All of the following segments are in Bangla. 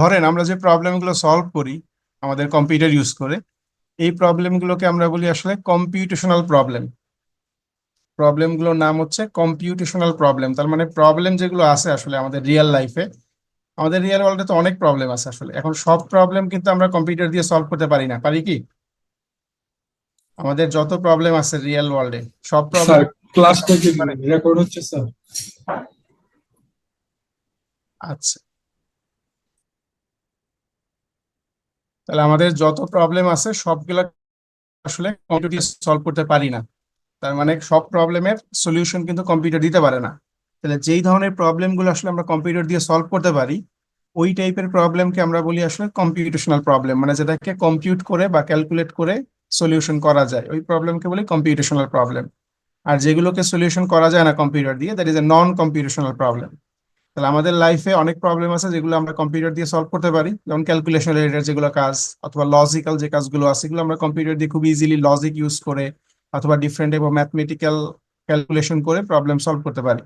ধরেন আমরা যে প্রবলেমগুলো সলভ করি আমাদের কম্পিউটার ইউজ করে, এই প্রবলেমগুলোকে আমরা বলি আসলে কম্পিউটেশনাল প্রবলেম। প্রবলেমগুলোর নাম হচ্ছে কম্পিউটেশনাল প্রবলেম। তার মানে প্রবলেম যেগুলো আছে আসলে আমাদের রিয়েল লাইফে, আমাদের রিয়েল ওয়ার্ল্ডে তো অনেক প্রবলেম আছে আসলে। এখন সব প্রবলেম কিন্তু আমরা কম্পিউটার দিয়ে সলভ করতে পারি না, পারি কি? আমাদের যত প্রবলেম আছে রিয়েল ওয়ার্ল্ডে, সব প্রবলেম স্যার, ক্লাসটা কি করতে পারে। রেকর্ড হচ্ছে স্যার? আচ্ছা, তাহলে আমাদের যত প্রবলেম আছে সবগুলো আসলে কম্পিউটার দিয়ে সলভ করতে পারি না। তার মানে সব প্রবলেমের সলিউশন কিন্তু কম্পিউটার দিতে পারে না। তাহলে যেই ধরনের প্রবলেমগুলো আসলে আমরা কম্পিউটার দিয়ে সলভ করতে পারি, ওই টাইপের প্রবলেমকে আমরা বলি আসলে কম্পিউটেশনাল প্রবলেম। মানে যেটাকে কম্পিউট করে বা ক্যালকুলেট করে সলিউশন করা যায়, ওই প্রবলেমকে বলি কম্পিউটেশনাল প্রবলেম। আর যেগুলোকে সলিউশন করা যায় না কম্পিউটার দিয়ে, that is a non computational problem. তাহলে আমাদের লাইফে অনেক প্রবলেম আছে যেগুলো আমরা কম্পিউটার দিয়ে সলভ করতে পারি, যেমন ক্যালকুলেশন রিলেটেড যেগুলো কাজ, অথবা লজিক্যাল যে কাজগুলো আছে এগুলো আমরা কম্পিউটার দিয়ে খুব ইজিলি লজিক ইউজ করে অথবা different type of mathematical calculation করে প্রবলেম সলভ করতে পারি।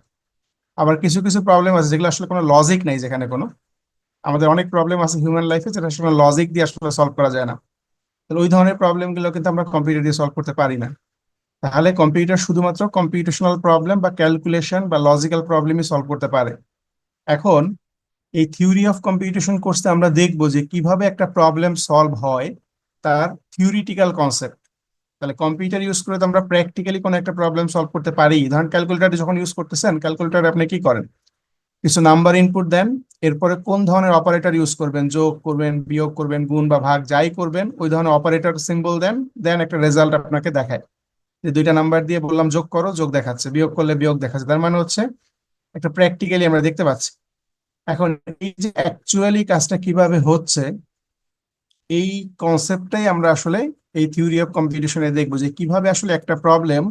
আবার কিছু কিছু প্রবলেম আছে যেগুলো আসলে কোনো লজিক নাই, যেখানে কোনো আমাদের অনেক প্রবলেম আছে হিউম্যান লাইফে যেটা আসলে লজিক দিয়ে আসলে সলভ করা যায় না। তাহলে ওই ধরনের প্রবলেমগুলো কিন্তু আমরা কম্পিউটার দিয়ে সলভ করতে পারি না। তাহলে কম্পিউটার শুধুমাত্র কম্পিউটেশনাল প্রবলেম বা ক্যালকুলেশন বা লজিক্যাল প্রবলেমই সলভ করতে পারে। এখন এই থিওরি অফ কম্পিউটেশন কোর্সে আমরা দেখব যে কিভাবে একটা প্রবলেম সলভ হয়, তার থিওরিটিক্যাল কনসেপ্ট। তাহলে কম্পিউটার ইউজ করে তো আমরা প্র্যাকটিক্যালি কোনো একটা প্রবলেম সলভ করতে পারি। ধরেন ক্যালকুলেটর যখন ইউজ করতেছেন, ক্যালকুলেটর আপনি কি করেন? কিছু নাম্বার ইনপুট দেন, এরপরে কোন ধরনের অপারেটর ইউজ করবেন, যোগ করবেন, বিয়োগ করবেন, গুণ বা ভাগ যাই করবেন, ওই ধরনের অপারেটর সিম্বল দেন, দেন একটা রেজাল্ট আপনাকে দেখায়। যে দুইটা নাম্বার দিয়ে বললাম যোগ করো, যোগ দেখাচ্ছে, বিয়োগ করলে বিয়োগ দেখাচ্ছে। তার মানে হচ্ছে একটা প্র্যাকটিক্যালি আমরা দেখতে পাচ্ছি। এখন এই যে অ্যাকচুয়ালি কাজটা কিভাবে হচ্ছে, এই কনসেপ্টটাই আমরা আসলে এই থিওরি অফ কম্পিটিশনে দেখবো যে কিভাবে আসলে একটা প্রবলেম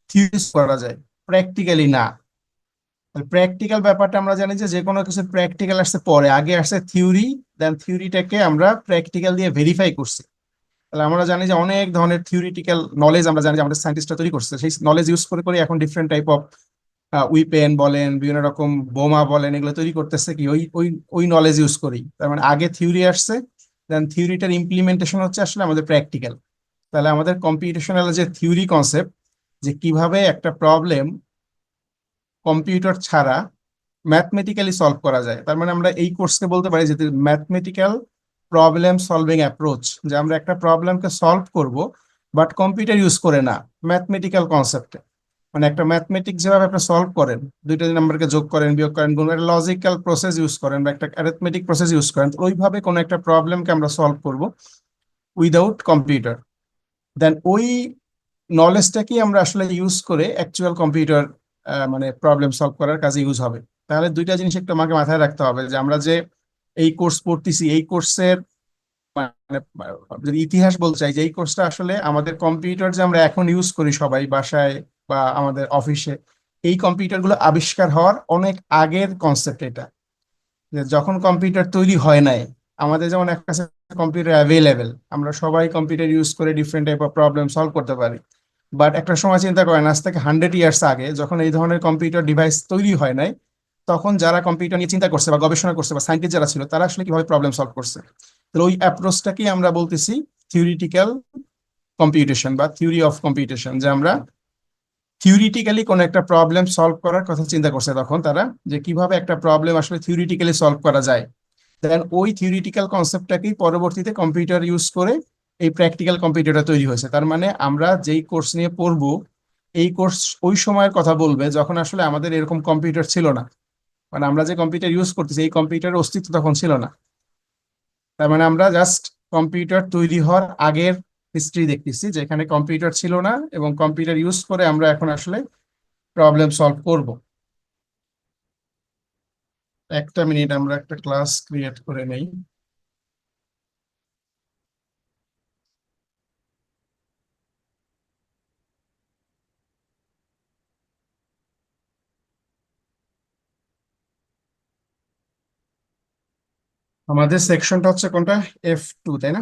থিওরিজ করা যায়, প্র্যাকটিক্যালি না। প্র্যাকটিক্যাল ব্যাপারটা আমরা জানি যে যে কোনো কিছু প্র্যাকটিক্যাল আসছে পরে, আগে আসছে থিওরি, দেন থিওরিটাকে আমরা প্র্যাকটিক্যাল দিয়ে ভেরিফাই করছি। তাহলে আমরা জানি যে অনেক ধরনের থিওরিটিক্যাল নলেজ আমরা জানি যে আমাদের সায়েন্টিস্টরা তৈরি করছে, সেই নলেজ ইউজ করে করে এখন ডিফারেন্ট টাইপ অফ উইপেন বলেন, বিভিন্ন রকম বোমা বলেন, এগুলো তৈরি করতেছে কি ওই ওই ওই নলেজ ইউজ করি। তার মানে আগে থিওরি আসছে, দেন থিওরিটার ইমপ্লিমেন্টেশন হচ্ছে আসলে আমাদের প্র্যাকটিক্যাল। তাহলে আমাদের কম্পিউটেশনাল যে থিওরি কনসেপ্ট, যে কিভাবে একটা প্রবলেম কম্পিউটার ছাড়া ম্যাথমেটিক্যালি সলভ করা যায়, তার মানে আমরা এই কোর্সকে বলতে পারি যে ম্যাথমেটিক্যাল প্রবলেম সলভিং অ্যাপ্রোচ। যে আমরা একটা প্রবলেমকে সলভ করব বাট কম্পিউটার ইউজ করে না, ম্যাথমেটিক্যাল কনসেপ্টে। মানে একটা ম্যাথমেটিক্স যেভাবে আপনি সলভ করেন, দুইটা নাম্বারকে যোগ করেন, বিয়োগ করেন, গুণ, একটা লজিক্যাল প্রসেস ইউজ করেন বা একটা অ্যারিথমেটিক প্রসেস ইউজ করেন, তো ওইভাবে কোনো একটা প্রবলেমকে আমরা সলভ করব উইদাউট কম্পিউটার। দেন ওই নলেজটাকেই আমরা আসলে ইউজ করে অ্যাকচুয়াল কম্পিউটার মানে প্রবলেম সলভ করার কাজে ইউজ হবে। তাহলে দুইটা জিনিস একটু আমাকে মাথায় রাখতে হবে, যে আমরা যে এই কোর্স পড়তেছি, এই কোর্সের মানে যদি ইতিহাস বলতে চাই, যে এই কোর্সটা আসলে আমাদের কম্পিউটার যে আমরা এখন ইউজ করি সবাই বাসায় বা আমাদের অফিসে, এই কম্পিউটারগুলো আবিষ্কার হওয়ার অনেক আগের কনসেপ্ট এটা। যে যখন কম্পিউটার তৈরি হয় নাই, আমাদের যেমন একটা কম্পিউটার অ্যাভেলেবেল, আমরা সবাই কম্পিউটার ইউজ করে different type of problem solve করতে পারি। বাট একটা সময় চিন্তা করেন, আজ থেকে 100 ইয়ার্স আগে যখন এই ধরনের কম্পিউটার ডিভাইস তৈরি হয় নাই, তখন যারা কম্পিউটার নিয়ে চিন্তা করছে বা গবেষণা করছে বা সাইন্টিস্ট যারা ছিল, তারা আসলে কিভাবে প্রবলেম সলভ করছে। তো ওই অ্যাপ্রোচটাকেই আমরা বলতেছি থিওরিটিক্যাল কম্পিউটেশন বা থিওরি অফ কম্পিউটেশন। যে আমরা থিওরিটিক্যালি কোনো একটা প্রবলেম সলভ করার কথা চিন্তা করছে তখন তারা, যে কিভাবে একটা প্রবলেম আসলে থিওরিটিক্যালি সলভ করা যায়। দেন ওই থিওরিটিক্যাল কনসেপ্টটাকেই পরবর্তীতে কম্পিউটার ইউজ করে এই প্র্যাকটিক্যাল কম্পিউটারটা তৈরি হয়েছে। তার মানে আমরা যেই কোর্স নিয়ে পড়বো, এই কোর্স ওই সময়ের কথা বলবে যখন আসলে আমাদের এরকম কম্পিউটার ছিল না। মানে আমরা যে কম্পিউটার ইউজ করতেছি, এই কম্পিউটারের অস্তিত্ব তখন ছিল না। তার মানে আমরা জাস্ট কম্পিউটার তৈরি হওয়ার আগের হিস্ট্রি দেখতেছি, যেখানে কম্পিউটার ছিল না এবং কম্পিউটার ইউজ করে আমরা এখন আসলে প্রবলেম সলভ করব। একটা মিনিট, আমরা একটা ক্লাস ক্রিয়েট করে নেই। আমাদের সেকশনটা হচ্ছে কোনটা? F2, তাই না?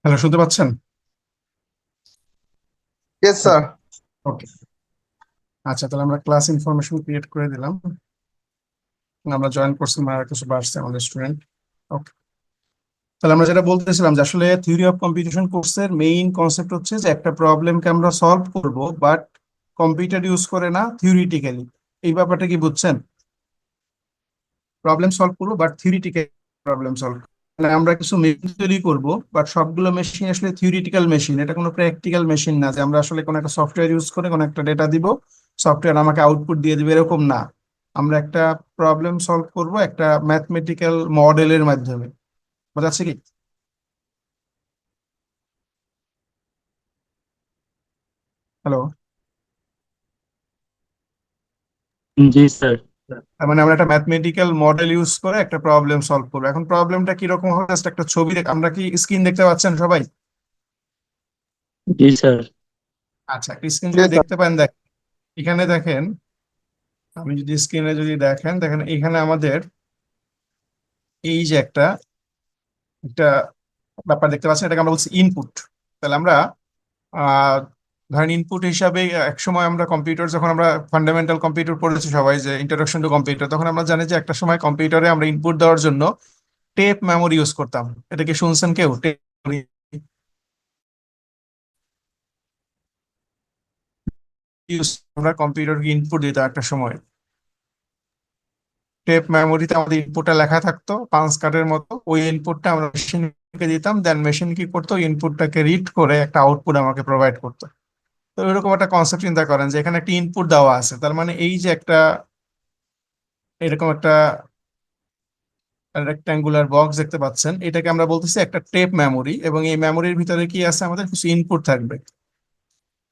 হ্যালো, শুনতে পাচ্ছেন? Yes sir. ওকে। আচ্ছা, তাহলে আমরা ক্লাস ইনফরমেশন ক্রিয়েট করে দিলাম। আমরা জয়েন করছি, আর কিছু বাড়ছে আমাদের স্টুডেন্ট। ওকে। তাহলে আমরা যেটা বলতেছিলাম যে আসলে থিওরি অফ কম্পিউটেশন কোর্সের মেইন কনসেপ্ট হচ্ছে যে একটা প্রবলেমকে আমরা সলভ করব, বাট কম্পিউটার ইউজ করে না, থিওরিটিক্যালি। এই ব্যাপারটা কি বুঝছেন? প্রবলেম সলভ করবো বাট থিওরিটিক্যাল প্রবলেম সলভ, মানে আমরা কিছু মেশিন তৈরি করব, বাট সবগুলো মেশিন আসলে থিওরিটিক্যাল মেশিন, এটা কোনো প্র্যাকটিক্যাল মেশিন না যে আমরা আসলে কোনো একটা সফটওয়্যার ইউজ করে কোনো একটা ডেটা দিব, সফটওয়্যার আমাকে আউটপুট দিয়ে দিবে, এরকম না। আমরা একটা প্রবলেম সলভ করব একটা ম্যাথমেটিক্যাল মডেলের মাধ্যমে। বোঝা যাচ্ছে কি? হ্যালো। জি স্যার। তার মানে আমরা একটা ম্যাথমেটিক্যাল মডেল ইউজ করে একটা প্রবলেম সলভ করবো। এখন প্রবলেমটা কিরকম হবে, জাস্ট একটা ছবি আমরা কি স্ক্রিন দেখতে পাচ্ছেন সবাই? জি স্যার। আচ্ছা, একটা স্ক্রিন জি যদি স্যার। দেখতে পান, দেখ, এখানে দেখেন, আপনি যদি স্ক্রিনে যদি দেখেন, দেখেন এখানে আমাদের এই যে একটা একটা ব্যাপার দেখতে পাচ্ছেন, এটাকে আমরা বলছি ইনপুট। তাহলে আমরা আহ ধরেন ইনপুট হিসাবে একসময় আমরা কম্পিউটার, যখন আমরা ফান্ডামেন্টাল কম্পিউটার পড়েছি সবাই, যে ইন্ট্রোডাকশন টু কম্পিউটার, তখন আমরা জানি যে একটা সময় কম্পিউটারে আমরা ইনপুট দেওয়ার জন্য টেপ মেমোরি ইউজ করতাম। এটা কি শুনছেন কেউ? টেপ ইউজ, আমরা কম্পিউটারকে ইনপুট দিতাম একটা সময়। টেপ মেমোরিতে আমাদের ইনপুটটা লেখা থাকতো পাঁচ কার্ডের মতো, ওই ইনপুটটা আমরা মেশিনকে দিতাম, দেন মেশিন কি করতো, ইনপুটটাকে রিড করে একটা আউটপুট আমাকে প্রোভাইড করতো। তো এরকম একটা কনসেপ্ট চিন্তা করেন যে এখানে একটা ইনপুট দেওয়া আছে, তার মানে এই যে একটা এরকম একটা রেক্ট্যাঙ্গুলার বক্স দেখতে পাচ্ছেন, এটাকে আমরা বলতেছি একটা টেপ মেমোরি, এবং এই মেমোরির ভিতরে কি আছে, আমাদের কিছু ইনপুট থাকবে,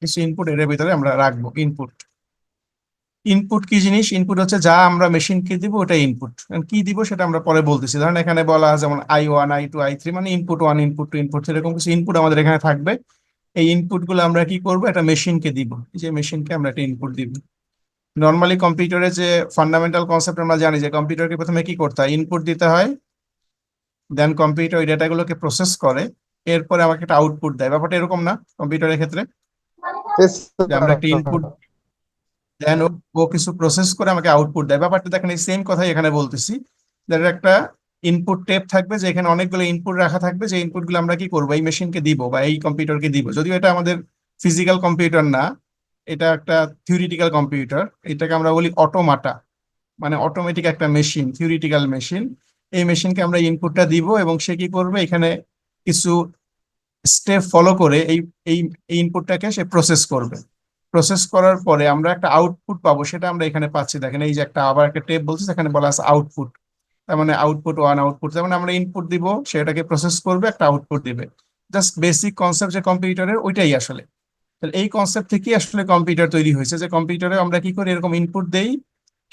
কিছু ইনপুট এর ভিতরে আমরা রাখবো ইনপুট। ইনপুট কি জিনিস? ইনপুট হচ্ছে যা আমরা মেশিনকে দিব, ওটা ইনপুট। কি দিব সেটা আমরা পরে বলতেছি। ধরেন এখানে বলা আছে যেমন I1, I2, I3, মানে input one, input two, input three, এরকম কিছু ইনপুট আমাদের এখানে থাকবে। এই ইনপুট গুলো আমরা কি করবো, একটা মেশিনকে দিব, এই যে মেশিনকে আমরা একটা ইনপুট দিব। নর্মালি কম্পিউটারে যে ফান্ডামেন্টাল কনসেপ্ট আমরা জানি, যে কম্পিউটারকে প্রথমে কি করতে হয়, ইনপুট দিতে হয়, দেন কম্পিউটার ওই ডেটাগুলোকে প্রসেস করে, এরপরে আমাকে একটা আউটপুট দেয়। ব্যাপারটা এরকম না কম্পিউটারের ক্ষেত্রে, ইয়েস যে আমরা একটা স্যার। ইনপুট, দেন ও ও কিছু প্রসেস করে আমাকে আউটপুট দেয়। ব্যাপারটা দেখেন এই সেম কথাই এখানে বলতেছি, যার একটা ইনপুট টেপ থাকবে, যে এখানে অনেকগুলো ইনপুট রাখা থাকবে, যে ইনপুটগুলো আমরা কি করবো, এই মেশিনকে দিব বা এই কম্পিউটারকে দিব। যদিও এটা আমাদের ফিজিক্যাল কম্পিউটার না, এটা একটা থিওরিটিক্যাল কম্পিউটার, এটাকে আমরা বলি অটোমাটা, মানে অটোমেটিক একটা মেশিন, থিওরিটিক্যাল মেশিন। এই মেশিনকে আমরা ইনপুটটা দিব, এবং সে কি করবে, এখানে কিছু স্টেপ ফলো করে এই এই ইনপুটটাকে সে প্রসেস করবে। প্রসেস করার পরে আমরা একটা আউটপুট পাবো, সেটা আমরা এখানে পাচ্ছি। দেখেন এই যে একটা আবার একটা টেপ বলছি, এখানে বলা আছে আউটপুট। তার মানে আউটপুট ওয়ান, আউটপুট, তার মানে আমরা ইনপুট দিব, সেটাকে প্রসেস করবে, একটা আউটপুট দিবে। জাস্ট বেসিক কনসেপ্ট যে কম্পিউটারের, ওইটাই আসলে। তাহলে এই কনসেপ্ট থেকেই আসলে কম্পিউটার তৈরি হয়েছে, যে কম্পিউটারে আমরা কি করি, এরকম ইনপুট দেই,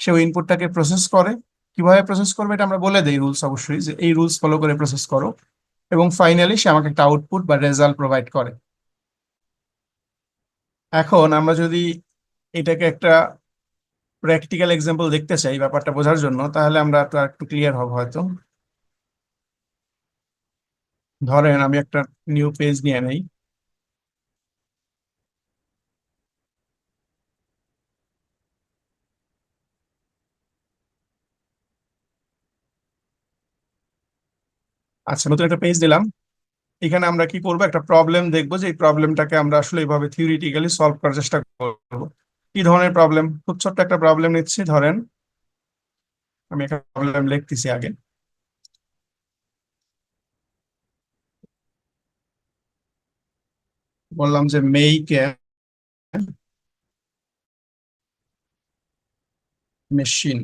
সে ওই ইনপুটটাকে প্রসেস করে। কিভাবে প্রসেস করবে এটা আমরা বলে দেই রুলস, অবশ্যই, যে এই রুলস ফলো করে প্রসেস করো, এবং ফাইনালি সে আমাকে একটা আউটপুট বা রেজাল্ট প্রোভাইড করে। এখন আমরা যদি এটাকে একটা প্র্যাকটিক্যাল এক্সাম্পল দেখতে চাই ব্যাপারটা বোঝার জন্য, তাহলে আমরা তো একটু ক্লিয়ার হব হয়তো। ধরেন আমি একটা নিউ পেজ নিয়ে নেই। আচ্ছা, নতুন একটা পেজ দিলাম। এখানে আমরা কি করবো, একটা প্রবলেম দেখবো, যে এই প্রবলেমটাকে আমরা আসলে এইভাবে থিওরিটিক্যালি সলভ করার চেষ্টা করবো। কি ধরনের প্রবলেম? খুব ছোট্ট একটা প্রবলেম নিচ্ছি। ধরেন আমি একটা প্রবলেম লিখতেছি আগে। বললাম যে make a machine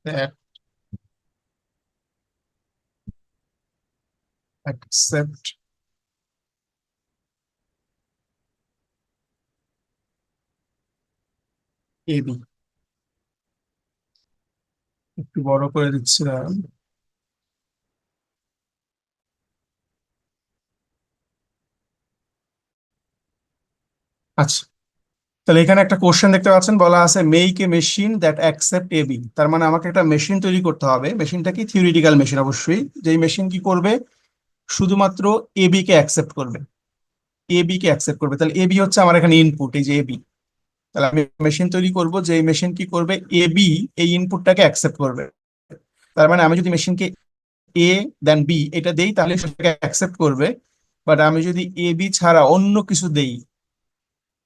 that accept AB। একটু বড় করে দিচ্ছিলাম। আচ্ছা, তাহলে এখানে একটা কোশ্চেন দেখতে পাচ্ছেন, বলা আছে make a machine that accept A B. তার মানে আমাকে একটা মেশিন তৈরি করতে হবে। মেশিনটা কি? থিওরিটিক্যাল মেশিন অবশ্যই। যেই মেশিন কি করবে? শুধুমাত্র এ বি কে অ্যাকসেপ্ট করবে। এ বি কে অ্যাকসেপ্ট করবে। তাহলে এ বি হচ্ছে আমার এখানে ইনপুট, এই যে এ বি। তাহলে আমি মেশিন তৈরি করব যে মেশিন কি করবে? এ বি এই ইনপুটটাকে অ্যাকসেপ্ট করবে। তার মানে আমি যদি মেশিনকে এ দেন বি এটা দেই তাহলে সেটাকে অ্যাকসেপ্ট করবে। বাট আমি যদি এ বি ছাড়া অন্য কিছু দেই,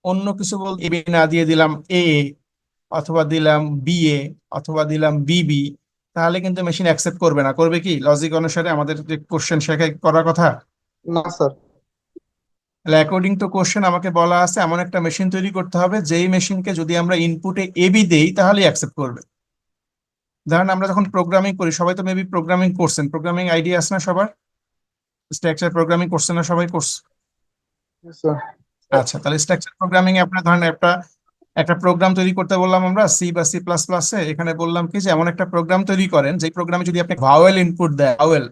অন্য কিছু বলতে এ বি না দিয়ে দিলাম এ, অথবা দিলাম বি এ, অথবা দিলাম বিবি, তাহলে কিন্তু মেশিন অ্যাকসেপ্ট করবে না। করবে কি? লজিক অনুসারে আমাদের যে কোশ্চেন শেখায় করার কথা, না স্যার। তাহলে অ্যাকর্ডিং টু কোশ্চেন আমাকে বলা আছে এমন একটা মেশিন তৈরি করতে হবে যেই মেশিনকে যদি আমরা ইনপুটে এবি দেই তাহলেই অ্যাকসেপ্ট করবে। ধরেন আমরা যখন প্রোগ্রামিং করি, সবাই তো মেবি প্রোগ্রামিং করছেন, প্রোগ্রামিং আইডিয়া আছে না সবার? স্ট্রাকচার প্রোগ্রামিং করছেন না সবাই? করছে। স্যার। আচ্ছা, তাহলে স্ট্রাকচার প্রোগ্রামিং এ আপনার ধরেন একটা একটা প্রোগ্রাম তৈরি করতে বললাম আমরা সি বা সি প্লাস প্লাসে। এখানে বললাম কি যে এমন একটা প্রোগ্রাম তৈরি করেন যে প্রোগ্রামে যদি আপনি ভাওয়েল ইনপুট দেয়, ভাওয়েল,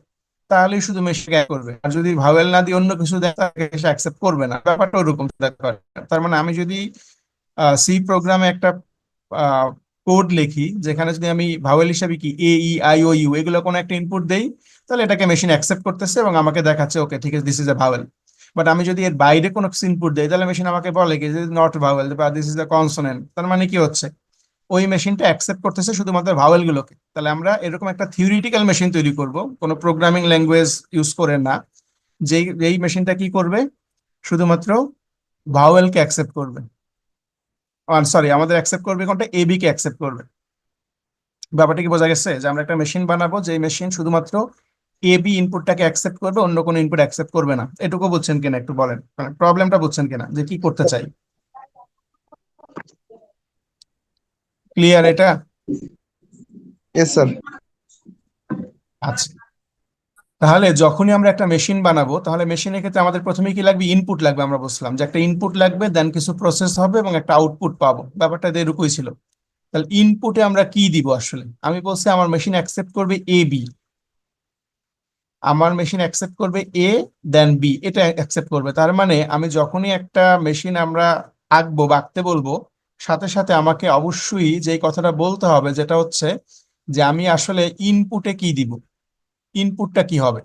তাহলেই শুধু মেশিন করবে। আর যদি ভাওয়েল না দিয়ে অন্য কিছু দেয় তাহলে সে অ্যাকসেপ্ট করবে না। ব্যাপারটা ওরকম। তার মানে আমি যদি সি প্রোগ্রামে একটা কোড লিখি যেখানে যদি আমি ভাওয়েল হিসাবে কি এ ই আই ও ইউ এগুলো কোনো একটা ইনপুট দেই, তাহলে এটাকে মেশিন অ্যাকসেপ্ট করতেছে এবং আমাকে দেখাচ্ছে ওকে ঠিক আছে this is a vowel. But আমি যদি এর বাইরে কোনো ইনপুট দেই তাহলে মেশিন আমাকে বলে কি নট ভাওয়েল বা দিস ইজ এ কনসোনেন্ট। তার মানে কি হচ্ছে? ওই মেশিনটা অ্যাকসেপ্ট করতেছে শুধুমাত্র ভাওয়েল গুলোকে। তাহলে আমরা এরকম একটা থিওরিটিক্যাল মেশিন তৈরি করব, কোনো প্রোগ্রামিং ল্যাঙ্গুয়েজ ইউজ করে না। যেই যেই মেশিনটা কি করবে? শুধুমাত্র ভাওয়েলকে অ্যাকসেপ্ট করবে। সরি, আমাদের অ্যাকসেপ্ট করবে কোনটা? এবি কে অ্যাকসেপ্ট করবে। ব্যাপারটা কি বোঝা গেছে? যে আমরা একটা মেশিন বানাবো যে মেশিন শুধুমাত্র এবি ইনপুটটাকে অ্যাকসেপ্ট করবে, অন্য কোনো ইনপুট অ্যাকসেপ্ট করবে না। এটুকু বুঝছেন কিনা একটু বলেন, মানে প্রবলেমটা বুঝছেন কিনা যে কি করতে চাই? ক্লিয়ার এটা? Yes sir. আচ্ছা, তাহলে যখনই আমরা একটা মেশিন বানাবো তাহলে মেশিনের ক্ষেত্রে আমাদের প্রথমে কি লাগবে? ইনপুট লাগবে। আমরা বলছিলাম যে একটা ইনপুট লাগবে, দেন কিছু প্রসেস হবে এবং একটা আউটপুট পাবো। ব্যাপারটা এরকমই ছিল। তাহলে ইনপুটে আমরা কি দিব আসলে? আমি বলছি আমার মেশিন অ্যাকসেপ্ট করবে এ বি। আমার মেশিন অ্যাকসেপ্ট করবে এ দেন বি, এটা অ্যাকসেপ্ট করবে। তার মানে আমি যখনই একটা মেশিন আমরা আঁকবো বা আঁকতে বলবো, সাথে সাথে আমাকে অবশ্যই যেই কথাটা বলতে হবে যেটা হচ্ছে যে আমি আসলে ইনপুটে কি দিব, ইনপুটটা কি হবে।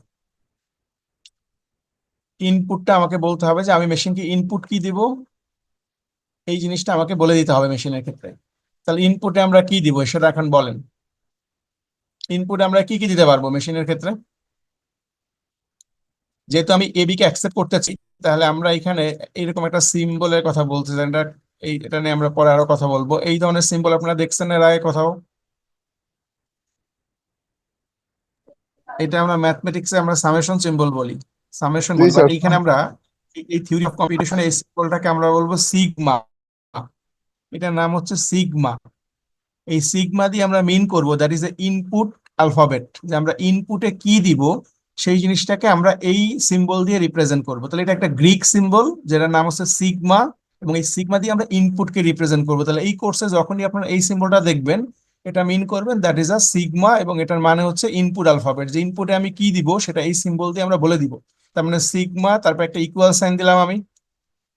ইনপুটটা আমাকে বলতে হবে যে আমি মেশিনকে ইনপুট কি দিব, এই জিনিসটা আমাকে বলে দিতে হবে মেশিনের ক্ষেত্রে। তাহলে ইনপুটে আমরা কি দিব সেটা এখন বলেন। ইনপুটে আমরা কি কি দিতে পারবো মেশিনের ক্ষেত্রে? যেহেতু আমি এবি কে অ্যাকসেপ্ট করতেছি, তাহলে আমরা এখানে এরকম একটা সিম্বলের কথা বলতে চাই। এটা নিয়ে আমরা পরে আরো কথা বলবো। এই ধরনের সিম্বল আপনারা দেখছেন এর আগে কোথাও? এটা আমরা ম্যাথমেটিক্সে আমরা সামেশন সিম্বল বলি, সামেশন জি বলি। But sir. এইখানে আমরা এই থিওরি অফ কম্পিউটেশনে এই সিম্বলটাকে আমরা বলবো সিগমা। এটার নাম হচ্ছে সিগমা। এই সিগমা দিয়ে আমরা মিন করব that is a input alphabet. যে আমরা ইনপুটে কি দিব সেই জিনিসটাকে আমরা এই সিম্বল দিয়ে রিপ্রেজেন্ট করব। তাহলে এটা একটা গ্রিক সিম্বল যেটার নাম হচ্ছে সিগমা, এবং এই সিগমা দিয়ে আমরা ইনপুটকে রিপ্রেজেন্ট করব। তাহলে এই কোর্সে যখনই আপনারা এই সিম্বলটা দেখবেন, এটা মিন করবেন দ্যাট ইজ আ সিগমা, এবং এটার মানে হচ্ছে ইনপুট অ্যালফাবেট। যে ইনপুটে আমি কি দিব সেটা এই সিম্বল দিয়ে আমরা বলে দিব। তার মানে সিগমা, তারপর একটা ইকুয়াল সাইন দিলাম আমি,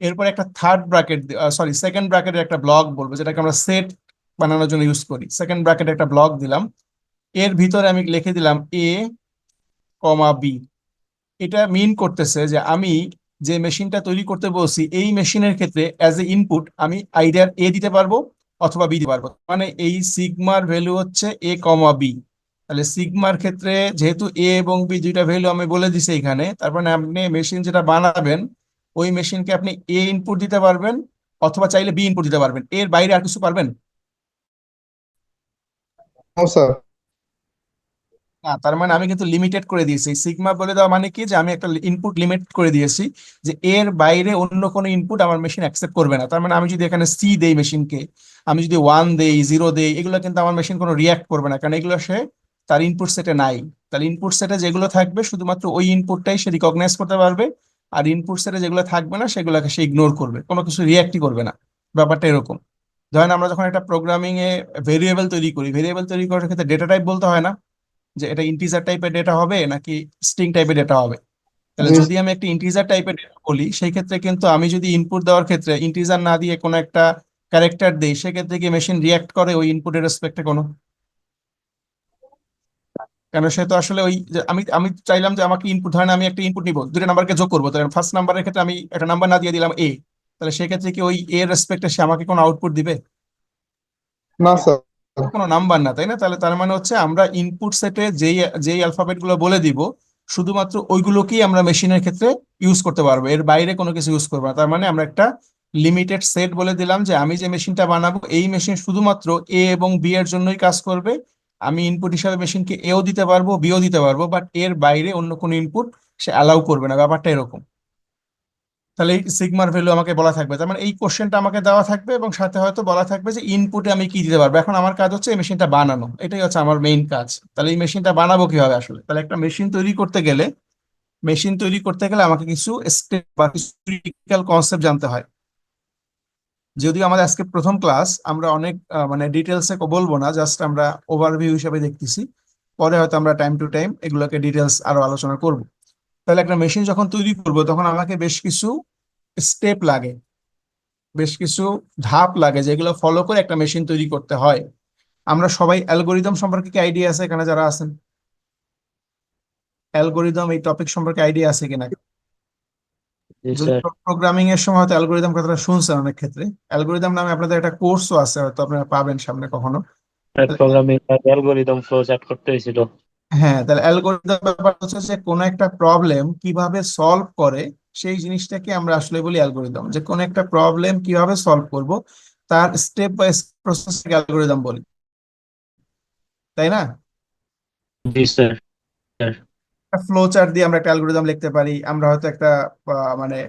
এরপর একটা থার্ড ব্র্যাকেট, সরি সেকেন্ড ব্র্যাকেটের একটা ব্লক বলবো যেটাকে আমরা সেট বানানোর জন্য ইউজ করি। সেকেন্ড ব্র্যাকেটে একটা ব্লক দিলাম, এর ভিতরে আমি লিখে দিলাম এ কমা বি। এটা মিন করতেছে যে আমি যে মেশিনটা তৈরি করতে বলছি এই মেশিনের ক্ষেত্রে অ্যাজ এ ইনপুট আমি আইডিয়ার এ দিতে পারবো অথবা বি দিতে পারবো। মানে এই সিগমার ভ্যালু হচ্ছে এ কমা বি। তাহলে সিগমার ক্ষেত্রে যেহেতু এ এবং বি দুইটা ভ্যালু আমি বলে দিছি এখানে, তার মানে আপনি মেশিন যেটা বানাবেন ওই মেশিনকে আপনি এ ইনপুট দিতে পারবেন অথবা চাইলে বি ইনপুট দিতে পারবেন। এর বাইরে আর কিছু পারবেন নো স্যার। না। তার মানে আমি কিন্তু লিমিটেড করে দিয়েছি। সিগমা বলে দেওয়া মানে কি যে আমি একটা ইনপুট লিমিট করে দিয়েছি যে এর বাইরে অন্য কোনো ইনপুট আমার মেশিন অ্যাকসেপ্ট করবে না। তার মানে আমি যদি এখানে সি দেই মেশিনকে, আমি যদি ওয়ান দেই জিরো দেই, এগুলো কিন্তু আমার মেশিন কোনো রিয়াক্ট করবে না, কারণ এগুলো সে তার ইনপুট সেটে নাই। তাহলে ইনপুট সেটে যেগুলো থাকবে শুধুমাত্র ওই ইনপুটটাই সে রিকগনাইজ করতে পারবে, আর ইনপুট সেটে যেগুলো থাকবে না সেগুলোকে সে ইগনোর করবে, কোনো কিছু রিয়াক্টই করবে না। ব্যাপারটা এরকম। ধরেন আমরা যখন একটা প্রোগ্রামিং এ ভেরিয়েবল তৈরি করি, ভেরিয়েবল তৈরি করার ক্ষেত্রে ডেটা টাইপ বলতে হয় না যে এটা ইন্টিজার টাইপের ডেটা হবে নাকি স্ট্রিং টাইপের ডেটা হবে। তাহলে জি। যদি আমি একটা ইন্টিজার টাইপের ডেটা বলি সেই ক্ষেত্রে কিন্তু আমি যদি ইনপুট দেওয়ার ক্ষেত্রে ইন্টিজার না দিয়ে কোনো একটা ক্যারেক্টার দেই, সেক্ষেত্রে কি মেশিন রিয়াক্ট করে ওই ইনপুটের রেসপেক্টে কোনো? কেন সে তো আসলে ওই যে আমি আমি চাইলাম যে আমাকে ইনপুট, ধরেন আমি একটা ইনপুট নিব, দুটো নাম্বারকে যোগ করবো, তাহলে ফার্স্ট নাম্বারের ক্ষেত্রে আমি একটা নাম্বার না দিয়ে দিলাম এ, তাহলে সেক্ষেত্রে কি ওই এর রেসপেক্টে সে আমাকে কোনো আউটপুট দিবে? না স্যার। কোনো নাম্বার না, তাই না? তাহলে তার মানে হচ্ছে আমরা ইনপুট সেটে যেই যেই অ্যালফাবেট গুলো বলে দিব, শুধুমাত্র ওইগুলোকেই আমরা মেশিনের ক্ষেত্রে ইউজ করতে পারবো, এর বাইরে কোনো কিছু ইউজ করবো না। তার মানে আমরা একটা লিমিটেড সেট বলে দিলাম যে আমি যে মেশিনটা বানাবো এই মেশিন শুধুমাত্র এ এবং বি এর জন্যই কাজ করবে। আমি ইনপুট হিসাবে মেশিনকে এও দিতে পারবো, বিও দিতে পারবো, বাট এর বাইরে অন্য কোনো ইনপুট সে অ্যালাউ করবে না, ব্যাপারটা এরকম। তাহলে এই সিগমার ভ্যালু আমাকে বলা থাকবে, তার মানে এই কোশ্চেনটা আমাকে দেওয়া থাকবে এবং সাথে হয়তো বলা থাকবে যে ইনপুটে আমি কি দিতে পারবো। এখন আমার কাজ হচ্ছে এই মেশিনটা বানানো, এটাই হচ্ছে আমার মেইন কাজ। তাহলে এই মেশিনটা বানাবো কিভাবে আসলে? তাহলে একটা মেশিন তৈরি করতে গেলে আমাকে কিছু স্টেপ বা কিছু ক্রিটিক্যাল কনসেপ্ট জানতে হয়। যদিও আমাদের আজকে প্রথম ক্লাস, আমরা অনেক মানে ডিটেলসে বলবো না, জাস্ট আমরা ওভারভিউ হিসাবে দেখতেছি, পরে হয়তো আমরা টাইম টু টাইম এগুলোকে ডিটেলস আরো আলোচনা করব। তাহলে একটা মেশিন যখন তৈরি করব তখন আমাকে বেশ কিছু স্টেপ লাগে, বেশ কিছু ধাপ লাগে, যেগুলো ফলো করে একটা মেশিন তৈরি করতে হয়। আমরা সবাই অ্যালগোরিদম সম্পর্কে কি আইডিয়া আছে এখানে যারা আছেন? অ্যালগোরিদম এই টপিক সম্পর্কে আইডিয়া আছে কিনা? জি যদি স্যার। প্রোগ্রামিং এর সময় হয়তো অ্যালগোরিদম কথাটা শুনছেন অনেক ক্ষেত্রে, অ্যালগোরিদম নামে আপনাদের একটা কোর্সও আছে, হয়তো আপনারা পাবেন সামনে কখনো। প্রোগ্রামিং অ্যালগরিদম ফ্লো চার্ট করতে হয়েছিল। হ্যাঁ, তাহলে অ্যালগোরিদম ব্যাপার হচ্ছে যে কোনো একটা প্রবলেম কিভাবে সলভ করে, সেই জিনিসটাকে আমরা আসলে বলি অ্যালগোরিদম। যে কোনো একটা প্রবলেম কিভাবে সলভ করব তার স্টেপ বাই প্রসেস অ্যালগোরিদম বলি, তাই না? জি স্যার। স্যার। ফ্লো চার্ট দিয়ে আমরা একটা অ্যালগোরিদম লিখতে পারি, আমরা হয়তো একটা মানে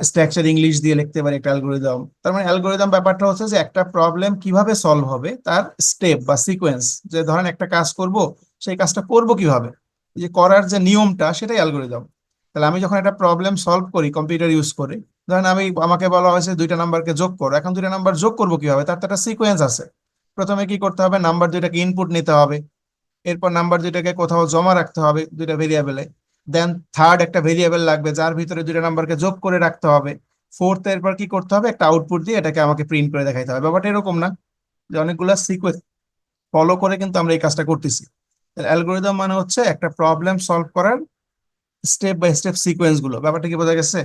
স্ট্রাকচার ইংলিশ দিয়ে লিখতে পারি একটা অ্যালগোরিদম। তার মানে অ্যালগোরিদম ব্যাপারটা হচ্ছে যে একটা প্রবলেম কিভাবে সলভ হবে তার স্টেপ বা সিকোয়েন্স, যে ধরেন একটা কাজ করব, সেই কাজটা করব কিভাবে, এই যে করার যে নিয়মটা, সেটাই অ্যালগোরিদম। তাহলে আমি যখন একটা প্রবলেম সলভ করি কম্পিউটার ইউজ করে, ধরেন আমাকে বলা হয়েছে দুইটা নাম্বারকে যোগ করো, এখন দুইটা নাম্বার যোগ করবো কিভাবে, তার তো একটা সিকোয়েন্স আছে। প্রথমে কি করতে হবে, নাম্বার দুইটাকে ইনপুট নিতে হবে, এরপর নাম্বার দুইটাকে কোথাও জমা রাখতে হবে দুইটা ভেরিয়েবলে, দেন থার্ড একটা ভেরিয়েবল লাগবে যার ভিতরে দুইটা নাম্বারকে যোগ করে রাখতে হবে, ফোর্থ এরপর কি করতে হবে, একটা আউটপুট দিয়ে এটাকে আমাকে প্রিন্ট করে দেখাইতে হবে। ব্যাপারটা এরকম না, যে অনেকগুলো সিকোয়েন্স ফলো করে কিন্তু আমরা এই কাজটা করতেছি। অ্যালগোরিদম মানে হচ্ছে একটা প্রবলেম সলভ করার স্টেপ বাই স্টেপ সিকোয়েন্স গুলো। ব্যাপারটা কি বোঝা গেছে?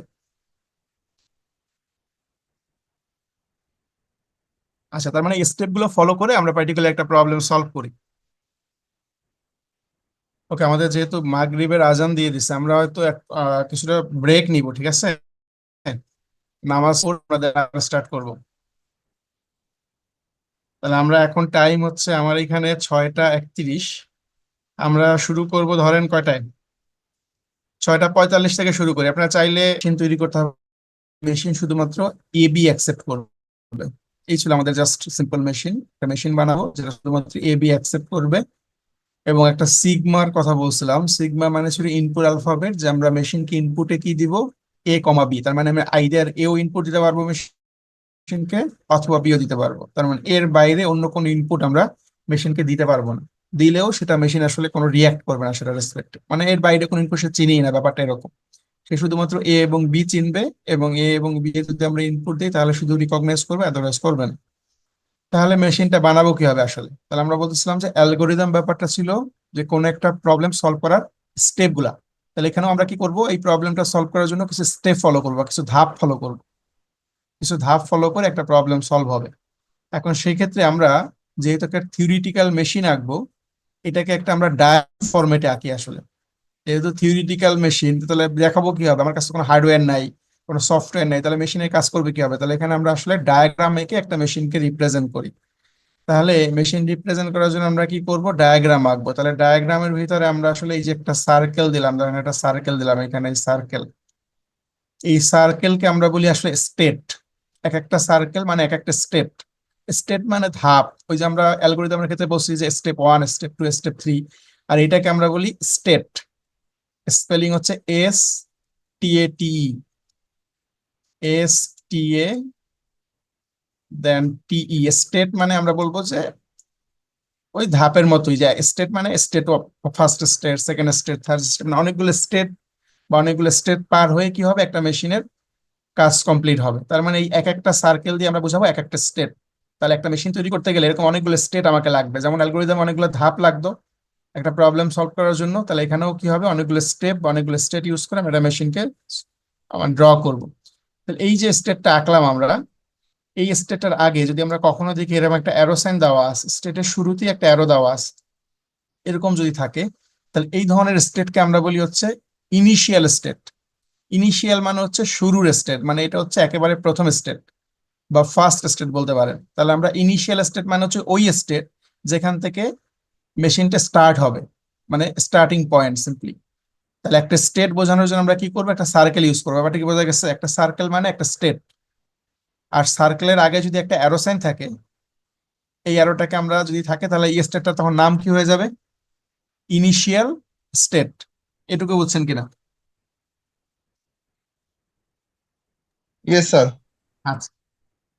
আচ্ছা, তার মানে স্টেপ গুলো ফলো করে আমরা পার্টিকুলার একটা প্রবলেম সলভ করি। ওকে, আমাদের যেহেতু মাগরিবের আজান দিয়ে দিচ্ছে, আমরা হয়তো কিছুটা ব্রেক নিব, ঠিক আছে? নামাজ পড়ে আমরা স্টার্ট করব। তাহলে আমরা এখন টাইম হচ্ছে আমার এখানে 6টা 31, আমরা শুরু করব ধরেন কয়টায়, 6টা 45 থেকে শুরু করি। আপনারা চাইলে মেশিন তৈরি করতে হবে, মেশিন শুধুমাত্র এ বি অ্যাকসেপ্ট করবে, এই ছিল আমাদের জাস্ট সিম্পল মেশিন। একটা মেশিন বানাবো যেটা শুধুমাত্র এ বি অ্যাকসেপ্ট করবে। এবং একটা সিগমার কথা বলছিলাম, সিগমা মানে ছিল ইনপুট অ্যালফাবেট, যে আমরা মেশিনকে ইনপুটে কি দিব, এ কমা বি, তার মানে আমরা আইদার এও ইনপুট দিতে পারবো মেশিনকে, অথবা বিও দিতে পারবো। তার মানে এর বাইরে অন্য কোনো ইনপুট আমরা মেশিনকে দিতে পারবো না, দিলেও সেটা মেশিন আসলে কোনো রিয়াক্ট করবে না সেটা রেসপেক্টে, মানে এর বাইরে কোনো ইনপুট সে চিনিই না, ব্যাপারটা এরকম। সে শুধুমাত্র এ এবং বি চিনবে, এবং এ এবং বি এ যদি আমরা ইনপুট দিই তাহলে শুধু রিকগনাইজ করবে, আদারওয়াইজ করবে না। তাহলে মেশিনটা বানাবো কিভাবে আসলে? তাহলে আমরা বলতেছিলাম যে অ্যালগোরিদম ব্যাপারটা ছিল যে কোনো একটা প্রবলেম সলভ করার স্টেপ গুলা। তাহলে এখানেও আমরা কি করব, এই প্রবলেমটা সলভ করার জন্য কিছু স্টেপ ফলো করবো, কিছু ধাপ ফলো করবো, কিছু ধাপ ফলো করে একটা প্রবলেম সলভ হবে। এখন সেই ক্ষেত্রে আমরা যেহেতু একটা থিওরিটিক্যাল মেশিন আঁকবো, এটাকে একটা আমরা ডায়াগ্রাম ফরম্যাটে আঁকি আসলে। যেহেতু থিওরিটিক্যাল মেশিন, তাহলে দেখাবো কি হবে, আমার কাছে কোনো হার্ডওয়্যার নাই, কোনো সফটওয়্যার নাই, তাহলে মেশিনের কাজ করবে কি হবে? তাহলে এখানে আমরা আসলে ডায়াগ্রাম এঁকে একটা মেশিনকে রিপ্রেজেন্ট করি। তাহলে মেশিন রিপ্রেজেন্ট করার জন্য আমরা কি করব, ডায়াগ্রাম আঁকবো। তাহলে ডায়াগ্রামের ভিতরে আমরা আসলে এই যে একটা সার্কেল দিলাম, ধরেন একটা সার্কেল দিলাম এখানে, সার্কেল, এই সার্কেলকে আমরা বলি আসলে স্টেট। এক একটা সার্কেল মানে এক একটা স্টেট, স্টেট মানে ধাপ। ওই যে আমরা অ্যালগোরিদমের ক্ষেত্রে বলছি যে স্টেপ 1, স্টেপ 2, স্টেপ 3, আর এটাকে আমরা বলি স্টেট। স্পেলিং হচ্ছে STATE, STA দেন TE। স্টেট মানে আমরা বলবো যে ওই ধাপের মতোই, যে স্টেট মানে state of, first state, second state, third state, মানে অনেকগুলো স্টেট বা অনেকগুলো স্টেট পার হয়ে কি হবে একটা মেশিনের কাজ কমপ্লিট হবে। তার মানে এই এক একটা সার্কেল দিয়ে আমরা বোঝাবো এক একটা স্টেট। তাহলে একটা মেশিন তৈরি করতে গেলে এরকম অনেকগুলো স্টেট আমাকে লাগবে, যেমন অ্যালগোরিদম অনেকগুলো ধাপ লাগতো একটা প্রবলেম সলভ করার জন্য, তাহলে এখানেও কি হবে, অনেকগুলো স্টেপ বা অনেকগুলো স্টেট ইউজ করে আমরা একটা মেশিনকে ড্র করব। তাহলে এই যে স্টেটটা আঁকলাম আমরা, এই স্টেটটার আগে যদি আমরা কখনো দেখি এরকম একটা অ্যারো সাইন দেওয়া আছে, স্টেটের শুরুতেই একটা অ্যারো দেওয়া আছে, এরকম যদি থাকে, তাহলে এই ধরনের স্টেটকে আমরা বলি হচ্ছে ইনিশিয়াল স্টেট। ইনিশিয়াল মানে হচ্ছে শুরুর স্টেট, মানে এটা হচ্ছে একেবারে প্রথম স্টেট বা ফার্স্ট স্টেট বলতে পারেন। তাহলে আমরা ইনিশিয়াল স্টেট মানে হচ্ছে ওই স্টেট যেখান থেকে মেশিনটা স্টার্ট হবে, মানে স্টার্টিং পয়েন্ট সিম্পলি। তাহলে একটা স্টেট বোঝানোর জন্য আমরা কি করবো, একটা সার্কেল ইউজ করবো। ব্যাপারটা কি বোঝা গেছে? একটা সার্কেল মানে একটা স্টেট, আর সার্কেলের আগে যদি একটা অ্যারো সাইন থাকে, এই অ্যারোটাকে আমরা যদি থাকে, তাহলে এই স্টেটটা তখন নাম কি হয়ে যাবে, ইনিশিয়াল স্টেট। এটুকু বুঝছেন কিনা? Yes sir. আচ্ছা,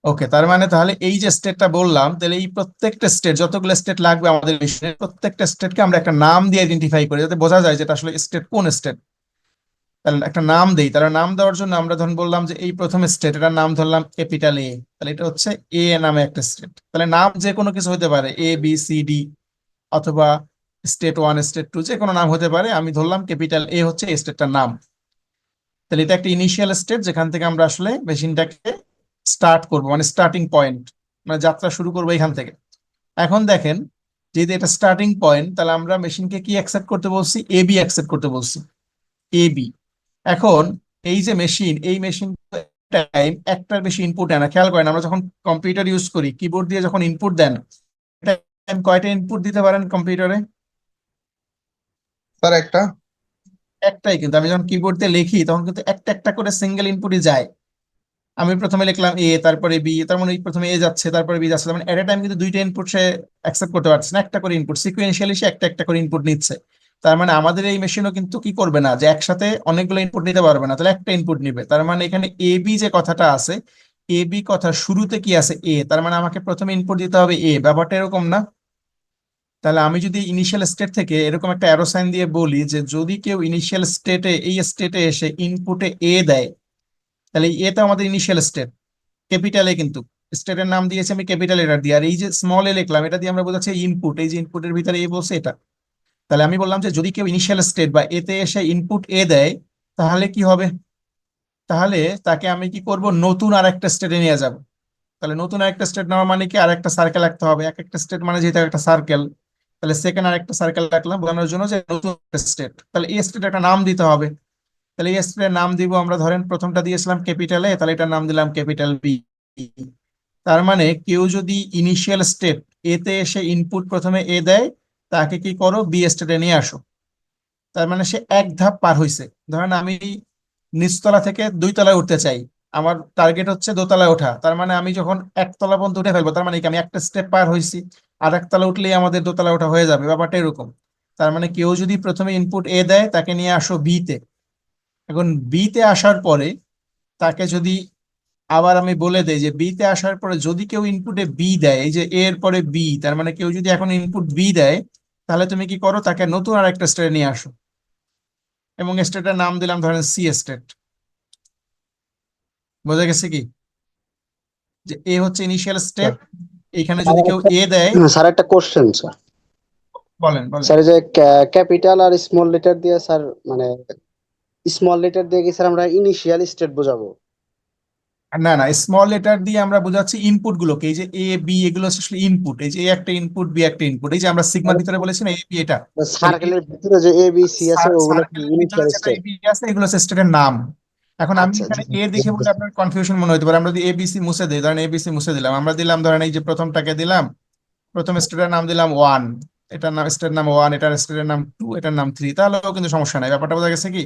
ওকে। তার মানে তাহলে এই যে স্টেটটা বললাম, তাহলে এই প্রত্যেকটা স্টেট, যতগুলো স্টেট লাগবে আমাদের মেশিনে, প্রত্যেকটা স্টেটকে আমরা একটা নাম দিয়ে আইডেন্টিফাই করি, যাতে বোঝা যায় যেটা আসলে স্টেট কোন স্টেট। তাহলে একটা নাম দেই, তাহলে নাম দেওয়ার জন্য আমরা ধরুন বললাম যে এই প্রথম স্টেট, এটার নাম ধরলাম ক্যাপিটাল এ, তাহলে এটা হচ্ছে এ নামে একটা স্টেট। তাহলে নাম যে কোনো কিছু হতে পারে, এ বি সি ডি, অথবা স্টেট ওয়ান স্টেট টু, যে কোনো নাম হতে পারে। আমি ধরলাম ক্যাপিটাল এ হচ্ছে এই স্টেটটার নাম। তাহলে এটা একটা ইনিশিয়াল স্টেট যেখান থেকে আমরা আসলে মেশিনটাকে স্টার্ট করব, মানে স্টার্টিং পয়েন্ট, মানে যাত্রা শুরু করবো এখান থেকে। এখন দেখেন, যেহেতু এটা স্টার্টিং পয়েন্ট, তাহলে আমরা মেশিনকে কি অ্যাকসেপ্ট করতে বলছি, এ বি অ্যাকসেপ্ট করতে বলছি, এ বি। এখন এই যে মেশিন, এই মেশিন টাইম একটার বেশি ইনপুট আনা, খেয়াল করেন আমরা যখন কম্পিউটার ইউজ করি, কিবোর্ড দিয়ে যখন ইনপুট দেন, টাইম কয়টা ইনপুট দিতে পারেন কম্পিউটারে? স্যার একটা। একটাই। কিন্তু আমি যখন কিবোর্ড দিয়ে লিখি তখন কিন্তু একটা একটা করে সিঙ্গেল ইনপুটই যায়। আমি প্রথমে লিখলাম এ, তারপরে বি, তার মানে প্রথমে এ যাচ্ছে তারপরে বি যাচ্ছে, তার মানে এট এ টাইম কিন্তু দুইটা ইনপুট সে অ্যাকসেপ্ট করতে পারছে না, একটা করে ইনপুট সিকুয়েন্সিয়ালি সে একটা একটা করে ইনপুট নিচ্ছে। তার মানে আমাদের এই মেশিনও কিন্তু কি করবে না, যে একসাথে অনেকগুলো ইনপুট নিতে পারবে না, তাহলে একটা ইনপুট নিবে। তার মানে এখানে এ বি যে কথাটা আছে, এ বি কথা শুরুতে কি আছে, এ, তার মানে আমাকে প্রথমে ইনপুট দিতে হবে এ। ব্যাপারটা এরকম না? তাহলে আমি যদি ইনিশিয়াল স্টেট থেকে এরকম একটা অ্যারো সাইন দিয়ে বলি যে যদি কেউ ইনিশিয়াল স্টেটে, এই স্টেটে এসে ইনপুটে এ দেয়, তাহলে এ তো আমাদের ইনিশিয়াল স্টেট, ক্যাপিটাল এ, কিন্তু স্টেটের নাম দিয়েছি আমি ক্যাপিটাল লেটার দিয়ে, আর এই যে স্মল এ লিখলাম এটা দিয়ে আমরা বোঝাচ্ছি ইনপুট, এই যে ইনপুটের ভিতরে এ বলছে এটা। তাহলে আমি বললাম যে যদি কেউ ইনিশিয়াল স্টেট বা এতে এসে ইনপুট এ দেয়, তাহলে কি হবে, তাহলে তাকে আমি কি করব, নতুন আর একটা স্টেটে নিয়ে যাব। তাহলে নতুন আরেকটা স্টেট নেওয়া মানে কি, আর একটা সার্কেল রাখতে হবে, এক একটা স্টেট মানে যেহেতু একটা সার্কেল, তাহলে সেকেন্ড আর একটা সার্কেল রাখলাম বোঝানোর জন্য যে নতুন স্টেট। তাহলে এই স্টেট একটা নাম দিতে হবে। তাহলে এই স্টেটের নাম দিব আমরা, ধরেন প্রথমটা দিয়েছিলাম ক্যাপিটাল এ, তাহলে এটার নাম দিলাম ক্যাপিটাল বি। তার মানে কেউ যদি ইনিশিয়াল স্টেট এতে এসে ইনপুট প্রথমে এ দেয়, তাকে কি করো, বি স্টেটে নিয়ে আসো। তার মানে সে এক ধাপ পার হয়েছে। ধরেন আমি নিচতলা থেকে দুই তলায় উঠতে চাই, আমার টার্গেট হচ্ছে দোতলায় ওঠা, তার মানে আমি যখন একতলা পর্যন্ত উঠে ফেলবো, তার মানে কি আমি একটা স্টেপ পার হয়েছি, আর একতলা উঠলেই আমাদের দোতলায় ওঠা হয়ে যাবে। ব্যাপারটা এরকম। তার মানে কেউ যদি প্রথমে ইনপুট এ দেয়, তাকে নিয়ে আসো বি তে। এখন বি তে আসার পরে তাকে যদি আবার আমি বলে দেই যে বি তে আসার পরে যদি কেউ ইনপুটে বি দেয়, এই যে এ এর পরে বি, তার মানে কেউ যদি এখন ইনপুট বি দেয়, তাহলে তুমি কি করো, তাকে নতুন আর একটা স্টেটে নিয়ে আসো, এবং স্টেটের নাম দিলাম ধরেন সি স্টেট। বোঝা গেছে কি, যে এ হচ্ছে ইনিশিয়াল স্যার স্টেট, এখানে স্যার যদি কেউ এ দেয়। স্যার একটা কোশ্চেন স্যার। বলেন বলেন। স্যার এই যে ক্যাপিটাল আর স্মল লেটার দিয়ে স্যার, মানে স্মল লেটার দিয়ে কি স্যার আমরা ইনিশিয়াল স্টেট বোঝাবো? না না, স্মল লেটার দিয়ে আমরা বোঝাচ্ছি ইনপুট গুলোকে, এই যে এ বি এগুলো আসলে ইনপুট, এই যে এ একটা ইনপুট বি একটা ইনপুট, এই যে আমরা সিগমার ভিতরে বলেছি না এ বি এটা, তাহলে সার্কেলের ভিতরে যে এ বি সি আছে ওগুলো কি সার্কেলের ভিতরে ইনিশিয়াল যেটা স্টেট? এ বি আছে এগুলো স্টেটের নাম। এখন আমি আচ্ছা জি এখানে এ দেখে বলে আপনার কনফিউশন মনে হতে পারে, আমরা যদি এবিসি মুছে দিই, ধরেন এবিসি মুছে দিলাম, আমরা দিলাম ধরেন এই যে প্রথমটাকে দিলাম, প্রথম স্টেটের নাম দিলাম ওয়ান, এটার নাম স্টেটের নাম ওয়ান, এটার স্টেটের নাম টু, এটার নাম থ্রি, তাহলেও কিন্তু সমস্যা নাই। ব্যাপারটা বোঝা গেছে কি?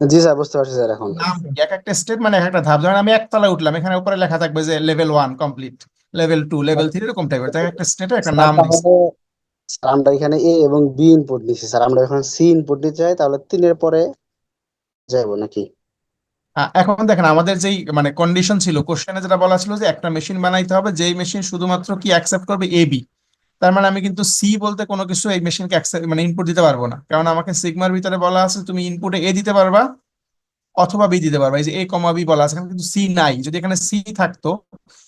জি স্যার, বুঝতে পারছি স্যার এখন। নাম এক একটা স্টেট মানে এক একটা ধাপ। ধরেন আমি একতলায় উঠলাম, এখানে উপরে লেখা থাকবে যে level one complete, level two, level three, এরকম টাইপের, তাই একটা স্টেটে একটা স্যার নাম দিচ্ছে। তাহলে স্যার আমরা এখানে এ এবং বি ইনপুট দিচ্ছি স্যার, আমরা যখন সি ইনপুট দিতে চাই তাহলে তিনের পরে যাবো নাকি? এখন দেখেন আমাদের যেই মানে কন্ডিশন ছিল কোশ্চেনে, যেটা বলা ছিল যে একটা মেশিন বানাইতে হবে যেই মেশিন শুধুমাত্র কি অ্যাকসেপ্ট করবে এ বি। তার মানে আমি কিন্তু সি বলতে কোনো কিছু এই মেশিনকে মানে ইনপুট দিতে পারবো না, কারণ আমাকে সিগমার ভিতরে বলা আছে তুমি ইনপুটে এ দিতে পারবা, অথবা বি দিতে পারবা। এই যে এ কমা বি বলা আছে, এখানে কিন্তু সি নাই। যদি এখানে সি থাকতো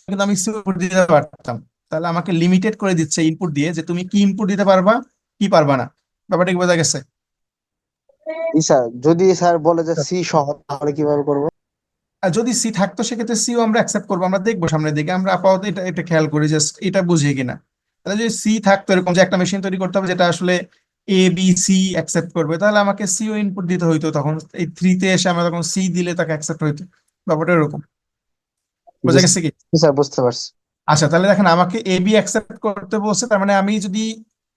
কিন্তু আমি সি ইনপুট দিতে পারতাম। তাহলে আমাকে লিমিটেড করে দিচ্ছে ইনপুট দিয়ে যে তুমি কি ইনপুট দিতে পারবা, কি পারবা না। ব্যাপারটা কি বোঝা গেছে? জি স্যার, যদি স্যার বলে যে সি সহ তাহলে কিভাবে করবো? আর যদি সি থাকতো সেক্ষেত্রে সিও আমরা অ্যাকসেপ্ট করবো, আমরা দেখবো সামনের দিকে। আমরা আপাতত এটা এটা খেয়াল করি যে এটা বুঝি কিনা। তাহলে যদি সি থাকতো এরকম যে একটা মেশিন তৈরি করতে হবে যেটা আসলে এ বি সি অ্যাকসেপ্ট করবে, তাহলে আমাকে সিও ইনপুট দিতে হইতো। তখন এই থ্রিতে এসে আমরা তখন সি দিলে তাকে অ্যাকসেপ্ট হইতো। ব্যাপারটা এরকম। জি বোঝা গেছে কি? স্যার, বুঝতে পারছি। আচ্ছা, তাহলে দেখেন আমাকে এ বি অ্যাকসেপ্ট করতে বলছে। তার মানে আমি যদি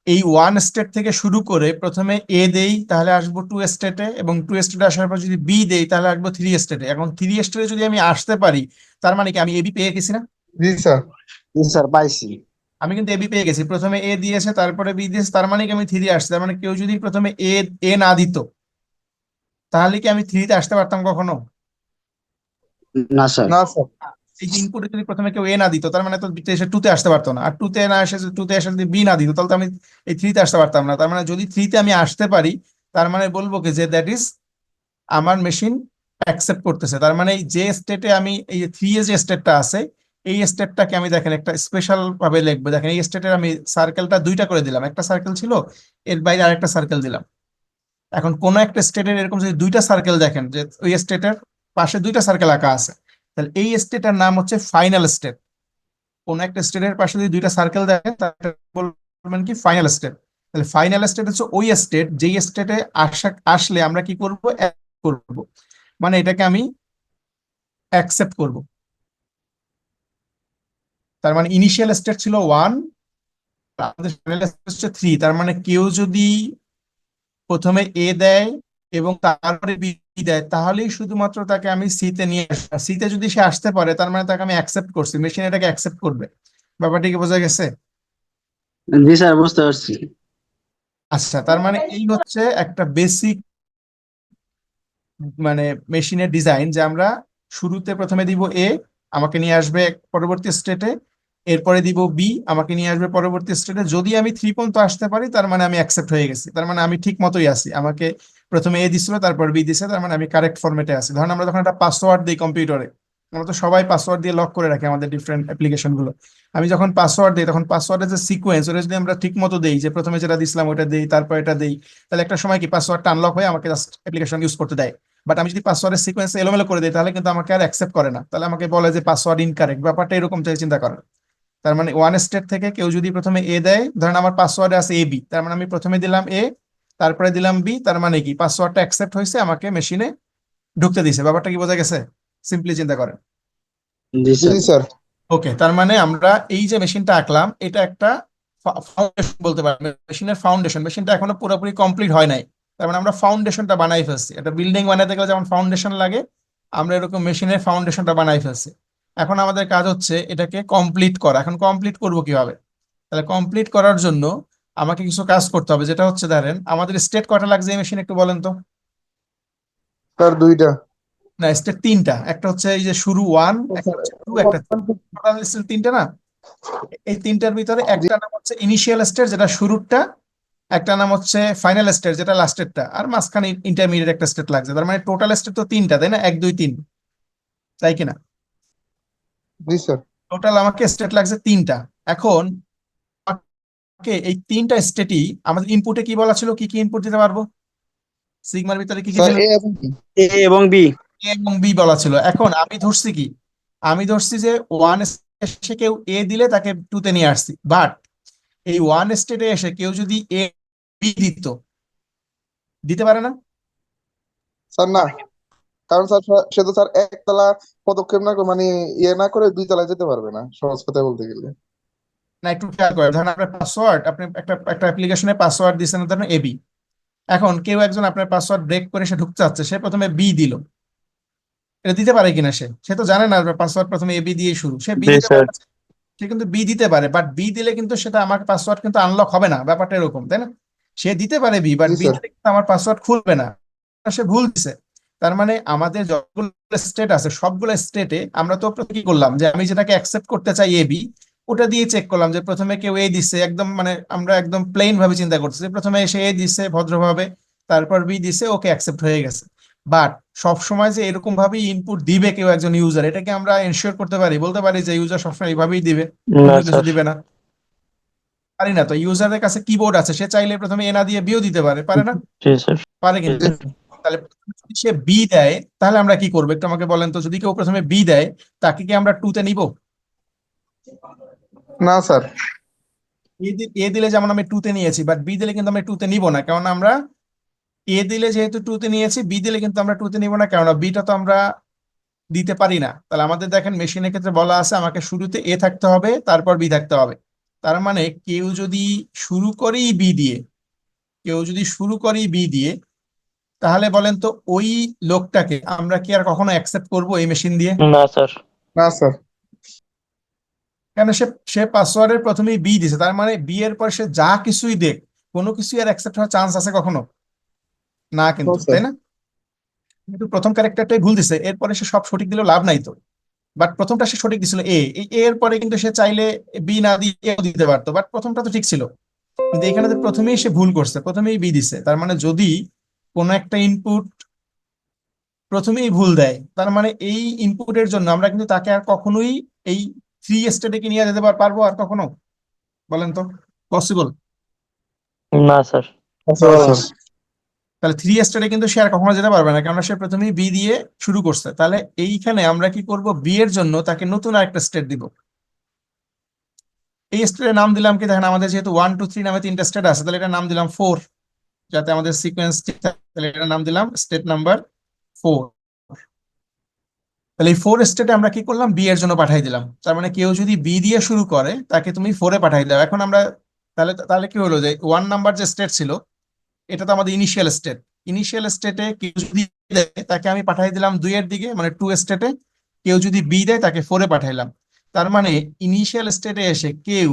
এই ওয়ান স্টেট থেকে শুরু করে প্রথমে এ দেই তাহলে আসবো টু স্টেটে, এবং টু স্টেটে আসার পর যদি বি দেই তাহলে আসবো থ্রি স্টেটে। এখন থ্রি স্টেটে যদি আমি আসতে পারি তার মানে কি আমি এবি পেয়ে গেছি না? জি স্যার। জি স্যার, পাইছি। আমি কিন্তু এবি পেয়ে গেছি, প্রথমে এ দিয়েছে তারপরে বি দিয়েছে, তার মানে কি আমি থ্রি আসছে। তার মানে কেউ যদি প্রথমে এ এ না দিত তাহলে কি আমি থ্রিতে আসতে পারতাম কখনো? না স্যার। না স্যার। এই যে ইনপুটে যদি প্রথমে কেউ এ না দিত তার মানে তো বিতে এসে টুতে আসতে পারতো না। আর টুতে না এসে টুতে এসে যদি বি না দিত তাহলে তো আমি এই থ্রিতে আসতে পারতাম না। তার মানে যদি থ্রিতে আমি আসতে পারি তার মানে বলবো কি যে দ্যাট ইজ আমার মেশিন অ্যাকসেপ্ট করতেছে। তার মানে যে স্টেটে আমি এই থ্রি এ যে স্টেটটা আছে এই স্টেটটাকে আমি দেখেন একটা স্পেশাল ভাবে লিখবো। দেখেন এই স্টেটের আমি সার্কেলটা দুইটা করে দিলাম, একটা সার্কেল ছিল এর বাইরে আরেকটা সার্কেল দিলাম। এখন কোন একটা স্টেটের এরকম যদি দুইটা সার্কেল দেখেন যে ওই স্টেটের পাশে দুইটা সার্কেল আঁকা আছে, তাহলে এই স্টেটের নাম হচ্ছে ফাইনাল স্টেট। কোন একটা স্টেটের পাশে যদি দুইটা সার্কেল দেখেন তাহলে বলবেন কি ফাইনাল স্টেট। তাহলে ফাইনাল স্টেট হচ্ছে ওই স্টেট যেই স্টেটে আসলে আমরা কি করব, করব। মানে এটাকে আমি অ্যাকসেপ্ট করব। তার মানে ইনিশিয়াল স্টেট ছিল ওয়ান, আমাদের ফাইনাল স্টেট হচ্ছে থ্রি। তার মানে কেউ যদি প্রথমে এ দেয় এবং তারপরে বি দেয় তাহলেই শুধুমাত্র তাকে আমি সিতে নিয়ে আসবো। সিতে যদি সে আসতে পারে তার মানে তাকে আমি অ্যাকসেপ্ট করছি, মেশিন এটাকে অ্যাকসেপ্ট করবে। ব্যাপারটি কি বোঝা গেছে? জি স্যার, বুঝতে পারছি। আচ্ছা, তার মানে এই হচ্ছে একটা বেসিক মানে মেশিনের ডিজাইন, যে আমরা শুরুতে প্রথমে দিব এ, আমাকে নিয়ে আসবে পরবর্তী স্টেটে। এরপরে দিব বি, আমাকে নিয়ে আসবে পরবর্তী স্টেটে। যদি আমি থ্রি পর্যন্ত আসতে পারি তার মানে আমি অ্যাকসেপ্ট হয়ে গেছি, তার মানে আমি ঠিক মতোই আছি। আমাকে প্রথমে এ দিছিল তারপর বি দিছে, তার মানে আমি কারেক্ট ফরম্যাটে আছি। ধরেন আমরা যখন একটা পাসওয়ার্ড দিই কম্পিউটারে, আমরা তো সবাই পাসওয়ার্ড দিয়ে লক করে রাখি আমাদের ডিফারেন্ট অ্যাপ্লিকেশন গুলো। আমি যখন পাসওয়ার্ড দিই তখন পাসওয়ার্ডের যে সিকোয়েন্স ওটা যদি আমরা ঠিক মতো দেই, যে প্রথমে যেটা দিছিলাম ওটা দেই তারপর এটা দেই, তাহলে একটা সময় কি পাসওয়ার্ডটা আনলক হয়ে আমাকে জাস্ট অ্যাপ্লিকেশন ইউজ করতে দেয়। বাট আমি যদি পাসওয়ার্ডের সিকোয়েন্স এলোমেলো করে দিই তাহলে কিন্তু আমাকে আর অ্যাকসেপ্ট করে না, তাহলে আমাকে বলে যে পাসওয়ার্ড ইনকারেক্ট। ব্যাপারটা এরকম চাই চিন্তা করেন। তার মানে ওয়ান স্টেট থেকে কেউ যদি প্রথমে এ দেয়, ধরেন আমার পাসওয়ার্ডে আছে এ বি, তার মানে আমি প্রথমে দিলাম এ তারপরে দিলাম বি, তার মানে কি পাসওয়ার্ডটা অ্যাকসেপ্ট হয়েছে, আমাকে মেশিনে ঢুকতে দিছে। ব্যাপারটা কি বোঝা গেছে? সিম্পলি চিন্তা করেন। জি জি স্যার। স্যার। ওকে, তার মানে আমরা এই যে মেশিনটা আঁকলাম এটা একটা ফাউন্ডেশন বলতে পারি, মেশিনের ফাউন্ডেশন। মেশিনটা এখনো পুরোপুরি কমপ্লিট হয় নাই, তার মানে আমরা ফাউন্ডেশনটা বানাই ফেলছি। একটা বিল্ডিং বানাতে গেলে যেমন ফাউন্ডেশন লাগে, আমরা এরকম মেশিনের ফাউন্ডেশনটা বানাই ফেলছি। এখন আমাদের কাজ হচ্ছে এটাকে কমপ্লিট করা। এখন কমপ্লিট করব কিভাবে? তাহলে কমপ্লিট করার জন্য আমাকে কিছু কাজ করতে হবে, যেটা হচ্ছে ধরেন আমাদের স্টেট কয়টা লাগছে এই মেশিন একটু বলেন তো। স্যার দুইটা। না, স্টেট তিনটা। একটা হচ্ছে এই যে শুরু ওয়ান, একটা হচ্ছে টু, একটা টোটাল স্টেট তিনটা না? এই তিনটার ভিতরে জি একটা নাম হচ্ছে ইনিশিয়াল স্টেট যেটা শুরুরটা, একটা নাম হচ্ছে ফাইনাল স্টেট যেটা লাস্টেরটা, আর মাঝখানে ইন্টারমিডিয়েট একটা স্টেট লাগছে। তার মানে টোটাল স্টেট তো তিনটা, তাই না? এক দুই তিন, তাই কিনা? জি স্যার। টোটাল আমাকে স্টেট লাগছে তিনটা। এখন আমাকে এই তিনটা স্টেটই আমাদের ইনপুটে কি বলা ছিল, কি কি ইনপুট দিতে পারবো? সিগমার ভিতরে কি কি স্যার ছিল? এ এবং কি? এ এবং বি। এ এবং বি বলা ছিল। এখন আমি ধরছি কি, আমি ধরছি যে ওয়ান এসে কেউ এ দিলে তাকে টুতে নিয়ে আসছি। বাট এই ওয়ান স্টেটে এসে কেউ যদি এ বি দিতে পারে না। স্যার না, কারণ স্যার সে তো স্যার একতলা পদক্ষেপ না মানে ইয়ে না করে দুই তলায় যেতে পারবে না, সহজ কথা বলতে গেলে। না, একটু খেয়াল করে, ধরেন আপনার পাসওয়ার্ড, আপনি একটা একটা অ্যাপ্লিকেশনে পাসওয়ার্ড দিচ্ছেন ধরেন এবি। এখন কেউ একজন আপনার পাসওয়ার্ড ব্রেক করে সে ঢুকতে চাচ্ছে, সে প্রথমে বি দিল। এটা দিতে পারে কিনা? সে তো জানে না পাসওয়ার্ড প্রথমে এবি দিয়ে শুরু, সে বি জি দিতে স্যার। পারে। সে কিন্তু বি দিতে পারে, বাট বি দিলে কিন্তু সেটা আমার পাসওয়ার্ড কিন্তু আনলক হবে না। ব্যাপারটা এরকম, তাই না? সে দিতে পারে B, but G B sir. দিলে কিন্তু আমার পাসওয়ার্ড খুলবে না। সে ভুল দিছে। তার মানে আমাদের যতগুলো স্টেট আছে সবগুলো স্টেটে আমরা তো প্রথমে কি করলাম, যে আমি যেটাকে অ্যাকসেপ্ট করতে চাই এ বি, ওটা দিয়ে চেক করলাম যে প্রথমে কেউ এ দিছে, একদম মানে আমরা একদম প্লেন ভাবে চিন্তা করতেছি, প্রথমে এসে এ দিছে ভদ্রভাবে, তারপর বি দিছে, ওকে অ্যাকসেপ্ট হয়ে গেছে। বাট সবসময় যে এরকম ভাবেই ইনপুট দিবে কেউ একজন ইউজার, এটাকে আমরা এনশিওর করতে পারি, বলতে পারি যে ইউজার সবসময় এইভাবেই দিবে, না অন্য কিছু স্যার। দিবে না? পারি না। তো ইউজারের কাছে কিবোর্ড আছে, সে চাইলে প্রথমে এ না দিয়ে বিও দিতে পারে, পারে না? জি স্যার। পারে জি কিন্তু। স্যার। তাহলে যদি সে বি দেয় তাহলে আমরা কি করবো একটু আমাকে বলেন তো। যদি কেউ প্রথমে বি দেয় তাকে কি আমরা টু তে নিব? না স্যার। এ দিলে যেমন আমি টু তে নিয়েছি, বাট বি দিলে কিন্তু আমরা টু তে নিব না, কারণ আমরা এ দিলে যেহেতু টু তে নিয়েছি, বি দিলে কিন্তু আমরা টু তে নিব না, কারণ বিটা তো আমরা দিতে পারি না। তাহলে আমাদের দেখেন মেশিনের ক্ষেত্রে বলা আছে আমাকে শুরুতে এ থাকতে হবে, তারপর বি থাকতে হবে। তার মানে কেউ যদি শুরু করেই বি দিয়ে, কেউ যদি শুরু করেই বি দিয়ে, তাহলে বলেন তো ওই লোকটাকে আমরা কি আর কখনো অ্যাকসেপ্ট করবো এই মেশিন দিয়ে? না স্যার। না স্যার। কেন? সে সে পাসওয়ার্ডের প্রথমেই বি দিছে, তার মানে বি এর পর সে যা কিছুই দেখ, কোনো কিছুই আর অ্যাকসেপ্ট হওয়ার চান্স আছে কখনো? না নো কিন্তু, স্যার। তাই না? কিন্তু প্রথম ক্যারেক্টারটাই ভুল দিছে, এরপরে সে সব সঠিক দিলেও লাভ নাই তো। বাট প্রথমটা সে সঠিক দিছিল এ, এই এ এর পরে কিন্তু সে চাইলে বি না দিয়ে এও দিতে পারতো, বাট প্রথমটা তো ঠিক ছিল। কিন্তু এখানে তো প্রথমেই সে ভুল করছে, প্রথমেই বি দিছে। তার মানে যদি কোনো একটা ইনপুট প্রথমেই ভুল দেয়, তার মানে এই ইনপুটের জন্য আমরা কিন্তু তাকে আর কখনোই এই থ্রি স্টেটে কি নিয়ে যেতে পারবো আর কখনো? বলেন তো, পসিবল? না স্যার। না স্যার। তাহলে থ্রি স্টেটে কিন্তু সে আর কখনো যেতে পারবে না, কারণ সে প্রথমেই বি দিয়ে শুরু করছে। তাহলে এইখানে আমরা কি করব, বি এর জন্য তাকে নতুন আরেকটা স্টেট দিব। এই স্টেটের নাম দিলাম কি, দেখেন আমাদের যেহেতু 1 2 3 নামে তিনটা স্টেট আছে, তাহলে এটার নাম দিলাম 4, যাতে আমাদের সিকোয়েন্স ঠিক থাকে। তাহলে এটার নাম দিলাম স্টেট নাম্বার 4। তাহলে এই 4 স্টেটে আমরা কি করলাম, বি এর জন্য পাঠাই দিলাম। তার মানে কেউ যদি বি দিয়ে শুরু করে তাকে তুমি 4-এ পাঠাই দাও। এখন আমরা তাহলে তাহলে কি হলো, যে 1 নাম্বার যে স্টেট ছিল এটা তো আমাদের ইনিশিয়াল স্টেট। ইনিশিয়াল স্টেটে কেউ যদি দেয় তাকে আমি পাঠাই দিলাম 2-এর দিকে, মানে 2 স্টেটে। কেউ যদি বি দেয় তাকে 4-এ পাঠাইলাম। তার মানে ইনিশিয়াল স্টেটে এসে কেউ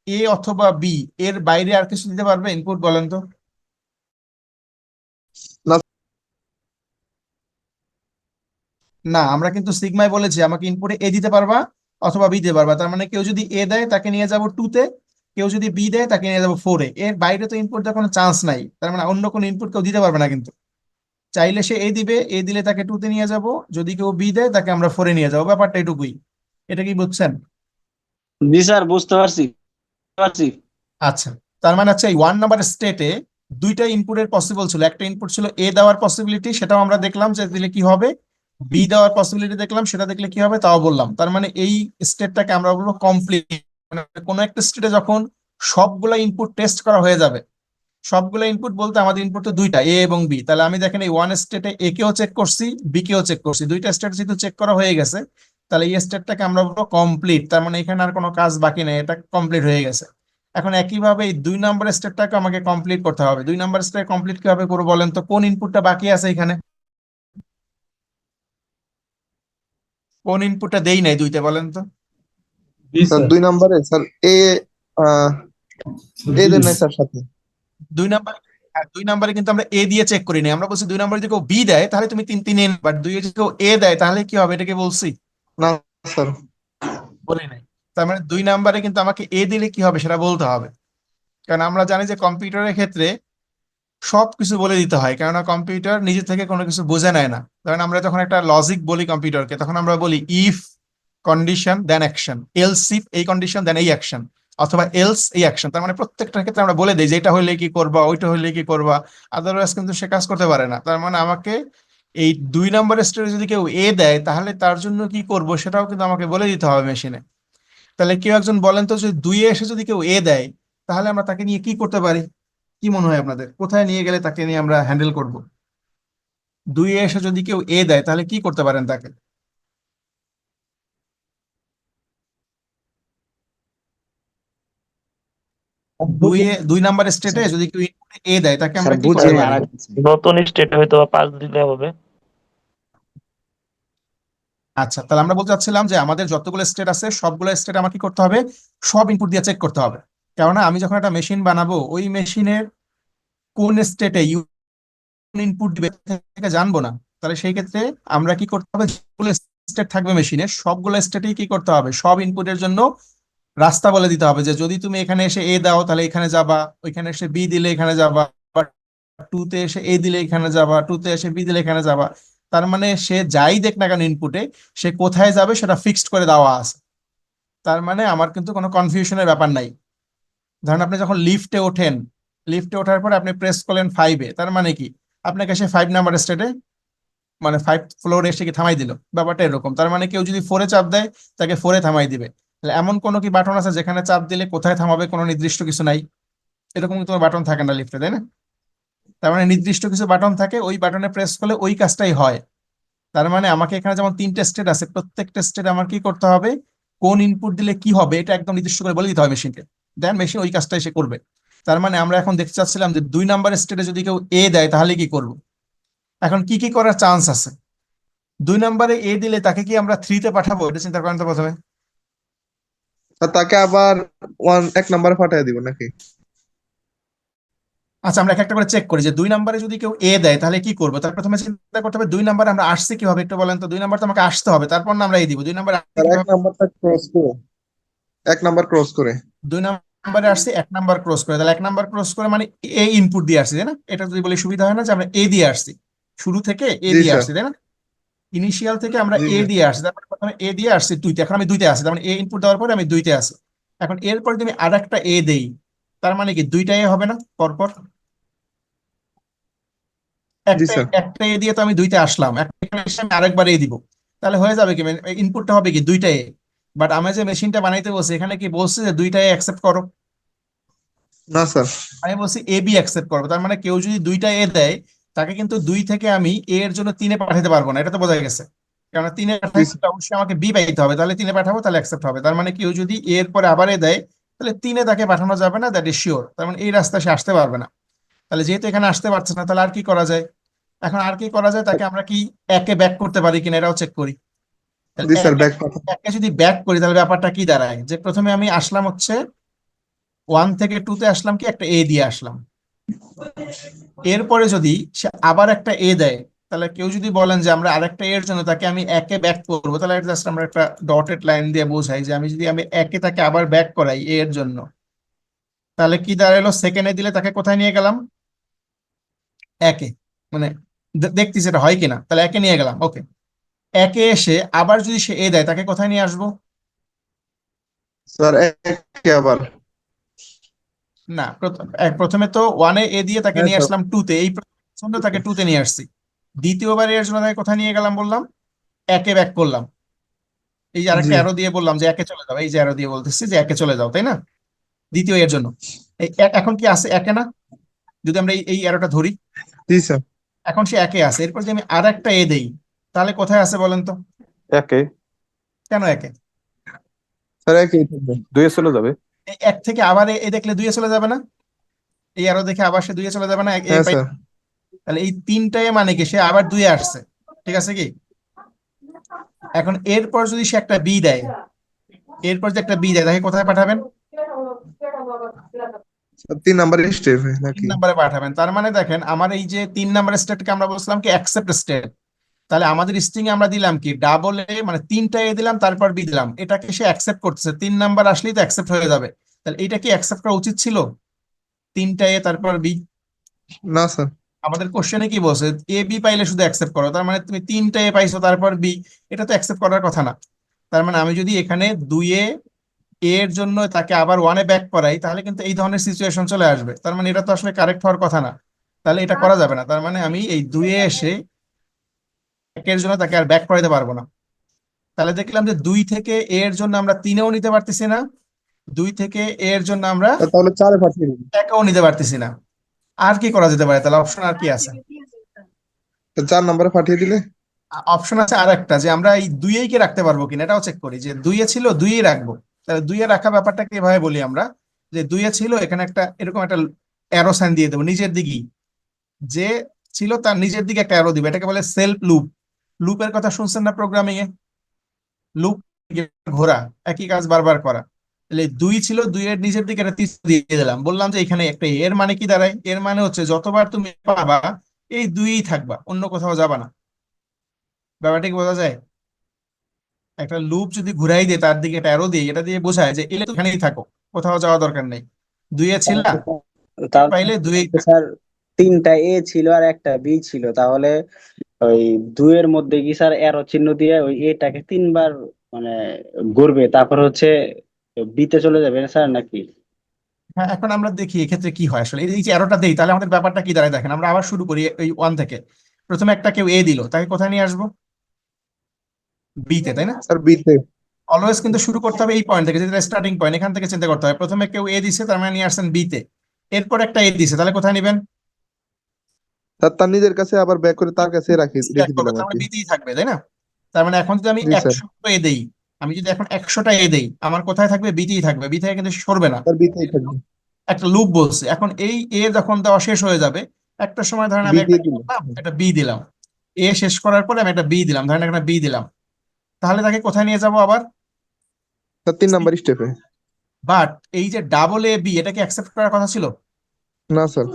এ অথবা বি এর বাইরে আর কিছু দিতে পারবে ইনপুট, বলেন তো? না না, আমরা কিন্তু সিগমায় বলেছি আমাকে ইনপুটে এ দিতে পারবা অথবা বি দিতে পারবা। তার মানে কেউ যদি এ দেয় তাকে নিয়ে যাব 2-তে, কেউ যদি বি দেয় তাকে নিয়ে যাবো 4-এ। এর বাইরে তো ইনপুট দেওয়ার কোনো চান্স নাই। তার মানে অন্য কোনো ইনপুট কেউ দিতে পারবে না কিন্তু। চাইলে সে এ দিবে, এ দিলে তাকে 2-তে নিয়ে যাব, যদি কেউ বি দেয় তাকে আমরা 4-এ নিয়ে যাবো। ব্যাপারটা এটুকুই। এটা কি বুঝছেন? জি স্যার, বুঝতে পারছি পারছি। আচ্ছা, তার মানে হচ্ছে এই 1 নাম্বার স্টেটে দুইটা ইনপুটের পসিবল ছিল। একটা ইনপুট ছিল এ দেওয়ার পসিবিলিটি, সেটাও আমরা দেখলাম যে দিলে কি হবে। বি দেওয়ার পসিবিলিটি দেখলাম, সেটা দেখলে কি হবে তাও বললাম। তার মানে এই স্টেটটাকে আমরা বলবো কমপ্লিট। মানে কোনো একটা স্টেটে যখন সবগুলা ইনপুট টেস্ট করা হয়ে যাবে, সবগুলো ইনপুট বলতে আমাদের ইনপুট তো দুইটা, এ এবং বি। তাহলে আমি দেখেন এই 1 স্টেটে এ কেও চেক করছি, বি কেও চেক করছি, দুইটা স্টেট যেহেতু চেক করা হয়ে গেছে, তাহলে এই স্টেটটাকে আমরা বলবো কমপ্লিট। তার মানে এখানে আর কোনো কাজ বাকি নেই, এটা কমপ্লিট হয়ে গেছে। এখন একইভাবে এই 2 নাম্বার স্টেটটাকে আমাকে কমপ্লিট করতে হবে। 2 নাম্বার স্টেট কমপ্লিট কিভাবে করবো বলেন তো? কোন ইনপুটটা বাকি আছে এখানে? কোন ইনপুটটা দেই নাই 2-তে, বলেন তো? স্যার, 2 নম্বরে স্যার এ আহ, এ দেন নাই স্যার সাথে। 2 নাম্বার, হ্যাঁ 2 নাম্বারে কিন্তু আমরা এ দিয়ে চেক করিনি। আমরা বলছি 2 নাম্বারে যদি কেউ বি দেয় তাহলে তুমি 3-3 বাট 2-এ যদি কেউ এ দেয় তাহলে কি হবে, এটাকে বলছি? না স্যার। বলি নাই। তার মানে 2 নাম্বারে কিন্তু আমাকে এ দিলে কি হবে সেটা বলতে হবে। কারণ আমরা জানি যে কম্পিউটারের ক্ষেত্রে সবকিছু বলে দিতে হয়, কেননা কম্পিউটার নিজে থেকে কোনো কিছু বুঝে নেয় না। কারণ আমরা যখন একটা লজিক বলি কম্পিউটারকে, তখন আমরা বলি if condition then action, else if এই কন্ডিশন দেন এই অ্যাকশন, অথবা এলস এই অ্যাকশন। তার মানে প্রত্যেকটার ক্ষেত্রে আমরা বলে দিই যে এটা হইলে কি করবা, ওইটা হইলে কি করবা। আদারওয়াইজ কিন্তু সে কাজ করতে পারে না। তার মানে আমাকে এই 2 নাম্বার স্টেটে যদি কেউ এ দেয় তাহলে তার জন্য কি করব সেটাও কিন্তু আমাকে বলে দিতে হবে মেশিনে। তাহলে কেউ একজন বলেন তো, যদি 2-এ এসে যদি কেউ এ দেয় তাহলে আমরা তাকে নিয়ে কি করতে পারি? কি মনে হয় আপনাদের, কোথায় নিয়ে গেলে তাকে নিয়ে আমরা হ্যান্ডেল করব? 2-এ এসে যদি কেউ এ দেয় তাহলে কি করতে পারেন তাকে? 2 নাম্বার স্টেটে যদি কেউ এ দেয় তাকে স্যার আমরা কি বুঝি করতে না পারি? আর নতুন স্টেট হয়তো বা 5 দিলে হবে। আচ্ছা, তাহলে আমরা বলতে চাচ্ছিলাম যে আমাদের যতগুলো স্টেট আছে সবগুলো স্টেট আমার কি করতে হবে, সব ইনপুট দিয়ে চেক করতে হবে। কেননা আমি যখন একটা মেশিন বানাবো, ওই মেশিনের কোন স্টেটে ইনপুট দিবে থেকে জানবো না। তাহলে সেই ক্ষেত্রে আমরা কি করতে হবে, যেগুলো স্টেট থাকবে মেশিনে সবগুলো স্টেটেই কি করতে হবে, সব ইনপুটের জন্য রাস্তা বলে দিতে হবে, যে যদি তুমি এখানে এসে এ দাও তাহলে এখানে যাবা, ওইখানে এসে বি দিলে এখানে যাবা, টু তে এসে এ দিলে এখানে যাবা, টু তে এসে বি দিলে এখানে যাবা। তার মানে সে যাই দেখ না কেন ইনপুটে, সে কোথায় যাবে সেটা ফিক্সড করে দেওয়া আছে। তার মানে আমার কিন্তু কোনো কনফিউশনের ব্যাপার নাই। ধরেন আপনি যখন লিফটে ওঠেন, লিফটে ওঠার পরে আপনি প্রেস করলেন 5-এ, তার মানে কি আপনাকে সে 5 নাম্বার স্টেটে, মানে 5 ফ্লোরে এসে কি থামাই দিল, ব্যাপারটা এরকম। তার মানে কেউ যদি 4-এ চাপ দেয়, তাকে 4-এ থামাই দিবে। তাহলে এমন কোনো কি বাটন আছে যেখানে চাপ দিলে কোথায় থামাবে কোনো নির্দিষ্ট কিছু নাই? এরকম কিন্তু বাটন থাকে না লিফটে, তাই না? তার মানে নির্দিষ্ট কিছু বাটন থাকে, ওই বাটনে প্রেস করলে ওই কাজটাই হয়। তার মানে আমাকে এখানে যেমন 3টে স্টেট আছে, প্রত্যেকটা স্টেটে আমার কি করতে হবে, কোন ইনপুট দিলে কি হবে এটা একদম নির্দিষ্ট করে বলে দিতে হবে মেশিনকে, দেন মেশিন ওই কাজটাই সে করবে। তার মানে আমরা এখন দেখতে চাচ্ছিলাম যে 2 নাম্বার স্টেটে যদি কেউ এ দেয় তাহলে কি করব। এখন কি কি করার চান্স আছে? 2 নাম্বারে এ দিলে তাকে কি আমরা 3-তে পাঠাবো, এটা চিন্তা করেন তো প্রথমে। আর তাকে আবার 1 নাম্বারে পাঠিয়ে দিব নাকি? আচ্ছা, আমরা এক একটা করে চেক করি যে 2 নাম্বারে যদি কেউ এ দেয় তাহলে কি করবো। তার প্রথমে চিন্তা করতে হবে 2 নাম্বারে আমরা আসছি কিভাবে, একটু বলেন তো। 2 নাম্বার তো আমাকে আসতে হবে, তারপর না আমরা এ দিব। 2 নাম্বার আসছি আর এক কিভাবে? নাম্বারটা ক্রস করে, 1 নাম্বার ক্রস করে। 2 নাম্বারে আসছি 1 নাম্বার ক্রস করে, তাহলে 1 নাম্বার ক্রস করে মানে এ ইনপুট দিয়ে আসছি, তাই না? এটা যদি বলি সুবিধা হয় না যে আমরা এ দিয়ে আসছি, শুরু থেকে এ জি দিয়ে স্যার। আসছি, তাই না? ইনিশিয়াল থেকে আমরা জি এ স্যার। দিয়ে আসছি, তারপরে প্রথমে এ দিয়ে আসছি 2-তে, এখন আমি 2-তে আসি, তার মানে এ ইনপুট দেওয়ার পরে আমি 2-তে আসি। এখন এরপর যদি আমি আর একটা এ দেই, তার মানে কি 2টা এ হবে না পরপর? জি একটা স্যার। একটা এ দিয়ে তো আমি 2-তে আসলাম, একটা এখানে এসে আমি আরেকবার এ দিব, তাহলে হয়ে যাবে কি, ইনপুটটা হবে কি 2টা এ। বাট আমি যে মেশিনটা বানাইতে বলছি এখানে কি বলছে যে 2টা এ অ্যাকসেপ্ট করো? না স্যার। আমি বলছি এ বি অ্যাকসেপ্ট করবো। তার মানে কেউ যদি 2টা এ দেয়, তাকে কিন্তু 2 থেকে আমি এ এর জন্য 3-এ পাঠাতে পারবো না, এটা তো বোঝা গেছে। কারণ 3-এ জি পাঠাইতে স্যার। হলে অবশ্যই আমাকে বি পাইতে হবে, তাহলে 3-এ পাঠাবো, তাহলে অ্যাকসেপ্ট হবে। তার মানে কেউ যদি এ এর পরে আবার এ দেয়, তাহলে 3-এ তাকে পাঠানো যাবে না, দ্যাট ইজ শিওর। তার মানে এই রাস্তা সে আসতে পারবে না। তাহলে যেহেতু এখানে আসতে পারছে না, তাহলে আর কি করা যায়? এখন আর কি করা যায়, তাকে আমরা কি একে ব্যাক করতে পারি কিনা এটাও চেক করি। তাহলে জি স্যার, একে ব্যাক পাঠান। একে যদি ব্যাক করি তাহলে ব্যাপারটা কি দাঁড়ায়, যে প্রথমে আমি আসলাম হচ্ছে 1 থেকে 2-তে আসলাম কি একটা এ দিয়ে আসলাম, এরপরে যদি সে আবার একটা এ দেয়, তাহলে কেউ যদি বলেন যে আমরা আরেকটা এর জন্য তাকে আমি একে ব্যাক করবো, তাহলে জাস্ট আমরা একটা ডটেড লাইন দিয়ে বোঝাই যে আমি যদি একে তাকে আবার ব্যাক করাই এ এর জন্য, তাহলে কি দাঁড়ালো, সেকেন্ডে দিলে তাকে কোথায় নিয়ে গেলাম, একে। মানে দেখতেছি এটা হয় কিনা, তাহলে একে নিয়ে গেলাম, ওকে। একে এসে আবার যদি সে এ দেয়, তাকে কোথায় নিয়ে আসবো? স্যার একে আবার। না, প্রথমে তো 1-এ এ দিয়ে তাকে হ্যাঁ নিয়ে স্যার। আসলাম 2-তে, এই জন্য তাকে 2-তে নিয়ে আসছি। দ্বিতীয়বার এর জন্য তাকে কোথায় নিয়ে গেলাম বললাম, একে ব্যাক করলাম। এই যে জি। আরেকটা অ্যারো দিয়ে বললাম যে একে চলে যাও, এই যে অ্যারো দিয়ে বলতেছি যে একে চলে যাও, তাই না? দ্বিতীয় এর জন্য এখন কি আছে, একে না? যদি আমরা এই অ্যারোটা ধরি, জি স্যার। এখন সে একে আছে। এরপর যদি আমি আর একটা এ দেই, তাহলে কোথায় আছে বলেন তো? একে কেন একে? স্যার একই থাকবে। দুয়ে চলে যাবে। এই এক থেকে আবার এ দেখলে 2-এ চলে যাবে না? এই অ্যারো দেখে আবার সে 2-এ চলে যাবে না, হ্যাঁ স্যার। তাহলে এই 3টা এ মানে কি সে আবার 2-এ আসছে, ঠিক আছে কি? এখন এরপর যদি সে একটা বি দেয়, এরপর যে একটা বি দেয়, তাকে কোথায় পাঠাবেন? 3 নাম্বার স্টেপ তিন নাকি? নম্বরে পাঠাবেন। তার মানে দেখেন, আমার এই যে 3 নম্বরের স্টেটকে আমরা বলছিলাম কি অ্যাকসেপ্ট স্টেট, তাহলে আমাদের স্ট্রিং এ আমরা দিলাম কি ডাবল এ, মানে 3টা এ দিলাম তারপর বি দিলাম, এটাকে সে অ্যাকসেপ্ট করতেছে, 3 নাম্বার আসলেই তো অ্যাকসেপ্ট হয়ে যাবে। তাহলে এটা কি অ্যাকসেপ্ট করা উচিত ছিল, 3টা এ তারপর বি? না স্যার। আমাদের কোশ্চেনে কি বলছে, এ বি পাইলে শুধু অ্যাকসেপ্ট করো, তার মানে তুমি 3টা এ পাইছো তারপর বি, এটা তো অ্যাকসেপ্ট করার কথা না। তার মানে আমি যদি এখানে 2-এ এর জন্য তাকে আবার 1-এ ব্যাক করাই, তাহলে কিন্তু এই ধরনের সিচুয়েশন চলে আসবে। তার মানে এটা তো আসলে কারেক্ট হওয়ার কথা না, তাহলে এটা করা যাবে না। তার মানে আমি এই 2-এ এসে একের জন্য তাকে আর ব্যাক করাইতে পারবো না। তাহলে দেখলাম যে 2 থেকে এর জন্য আমরা 3-এও নিতে পারতেছি না, 2 থেকে এর জন্য আমরা তাহলে 4-এ পাঠিয়ে দিন। একেও নিতে পারতেছি না। আর কি করা যেতে পারে, তাহলে অপশন আর কি আছে? 4 নাম্বারে পাঠিয়ে দিলে। অপশন আছে আর একটা, যে আমরা এই 2-এই কে রাখতে পারবো কিনা, এটাও চেক করি। যে 2-এ ছিল 2-এই রাখবো, তাহলে 2-এ রাখা ব্যাপারটাকে এভাবে বলি আমরা, যে 2-এ ছিল, এখানে একটা এরকম একটা অ্যারো সাইন দিয়ে দেবো নিচের দিকেই, যে ছিল তার নিজের দিকে একটা অ্যারো দিবে, এটাকে বলে সেলফ লুপ। লুপের কথা শুনছেন না প্রোগ্রামিং এ? লুপ, ঘোরা, একই কাজ বারবার করা। তাহলে 2 ছিল, 2-এর নিচের দিকে একটা তীর দিয়ে দিলাম, বললাম যে এখানে একটা এর মানে কি দাঁড়ায়, এর মানে হচ্ছে যতবার তুমি পাবা এই 2-এই থাকবা, অন্য কোথাও যাবা না। ব্যাপারটা কি বোঝা যায়? একটা লুপ যদি ঘুরাই দিয়ে তার দিকে একটা অ্যারো দিয়ে, এটা দিয়ে বোঝায় যে এলে তো এখানেই থাকো, কোথাও যাওয়া দরকার নেই। 2-এ ছিল, তাহলে পাইলে 2-এই থাকো। স্যার তিনটা এ ছিল আর একটা বি ছিল, তাহলে ওই দুইয়ের মধ্যে কি স্যার এরো চিহ্ন দিয়ে ওই এটাকে তিনবার মানে ঘুরবে, তারপর হচ্ছে বিতে চলে যাবে স্যার নাকি? হ্যাঁ, এখন আমরা দেখি এক্ষেত্রে কি হয় আসলে। এই যে এরোটা দেই, তাহলে আমাদের ব্যাপারটা কি দাঁড়ায় দেখেন। আমরা আবার শুরু করি এই ওয়ান থেকে। প্রথমে একটা কেউ এ দিল, তাকে কোথায় নিয়ে আসবো? বি তে, তাই না? স্যার বিতে। অলওয়েজ কিন্তু শুরু করতে হবে এই পয়েন্ট থেকে, যেটা স্টার্টিং পয়েন্ট, এখান থেকে চিন্তা করতে হবে। প্রথমে কেউ এ দিছে, তার মানে নিয়ে আসছেন বি তে। এরপর একটা এ দিছে, তাহলে কোথায় নিবেন? স্যার তার নিজের কাছে আবার ব্যাক করে তার কাছে ব্যাক রেখে করবে, দিলাম তার আর মানে কি। বিতেই থাকবে, তাই না? তার মানে এখন যদি আমি জি স্যার। 100 এ দেই, আমি যদি এখন 100টা এ দেই, আমার কোথায় থাকবে? বিতেই থাকবে, বি থেকে কিন্তু সরবে না। স্যার বিতেই থাকবে। একটা লুপ বলছে, এখন এই এ যখন দেওয়া শেষ হয়ে যাবে, একটা সময় ধরেন বি আমি একটা দিয়ে দিলাম। একটা বি দিলাম। এ শেষ করার পরে আমি একটা বি দিলাম, ধরেন একটা বি দিলাম, তাহলে তাকে কোথায় নিয়ে যাব আবার? স্যার 3 নাম্বার স্টেপে। বাট এই যে ডাবল এ বি, এটা কি অ্যাকসেপ্ট করার কথা ছিল? না স্যার।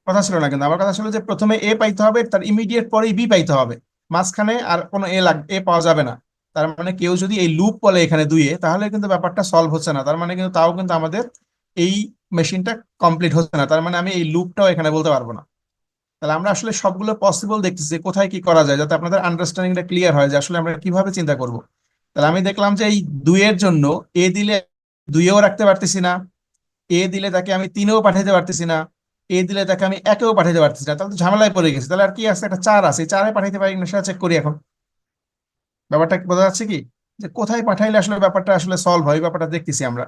কথা ছিল না, কিন্তু আমার কথা ছিল যে প্রথমে এ পাইতে হবে, তার ইমিডিয়েট পরেই বি পাইতে হবে, মাঝখানে আর কোনো এ পাওয়া যাবে না। তার মানে কেউ যদি এই লুপ বলে এখানে দুইয়ে, তাহলে কিন্তু ব্যাপারটা সলভ হচ্ছে না। তার মানে কিন্তু তাও কিন্তু আমাদের এই মেশিনটা কমপ্লিট হচ্ছে না। তার মানে আমি এই লুপটাও এখানে বলতে পারবো না। তাহলে আমরা আসলে সবগুলো পসিবল দেখতেছি যে কোথায় কি করা যায়, যাতে আপনাদের আন্ডারস্ট্যান্ডিংটা ক্লিয়ার হয় যে আসলে আমরা কিভাবে চিন্তা করব। তাহলে আমি দেখলাম যে এই দুইয়ের জন্য এ দিলে দুইয়েও রাখতে পারতেছি না, এ দিলে তাকে আমি তিনেও পাঠাইতে পারতেছি না, এ দিলে তাকে আমি একেও পাঠাইতে পারতেছি না। তাহলে তো ঝামেলায় পড়ে গেছি। তাহলে আর কি আছে? একটা চার আছে, এই চারে পাঠাইতে পারি না সেটা চেক করি এখন। ব্যাপারটা কি বোঝা যাচ্ছে কি, যে কোথায় পাঠাইলে আসলে ব্যাপারটা আসলে সলভ হয়, ব্যাপারটা দেখতেছি আমরা।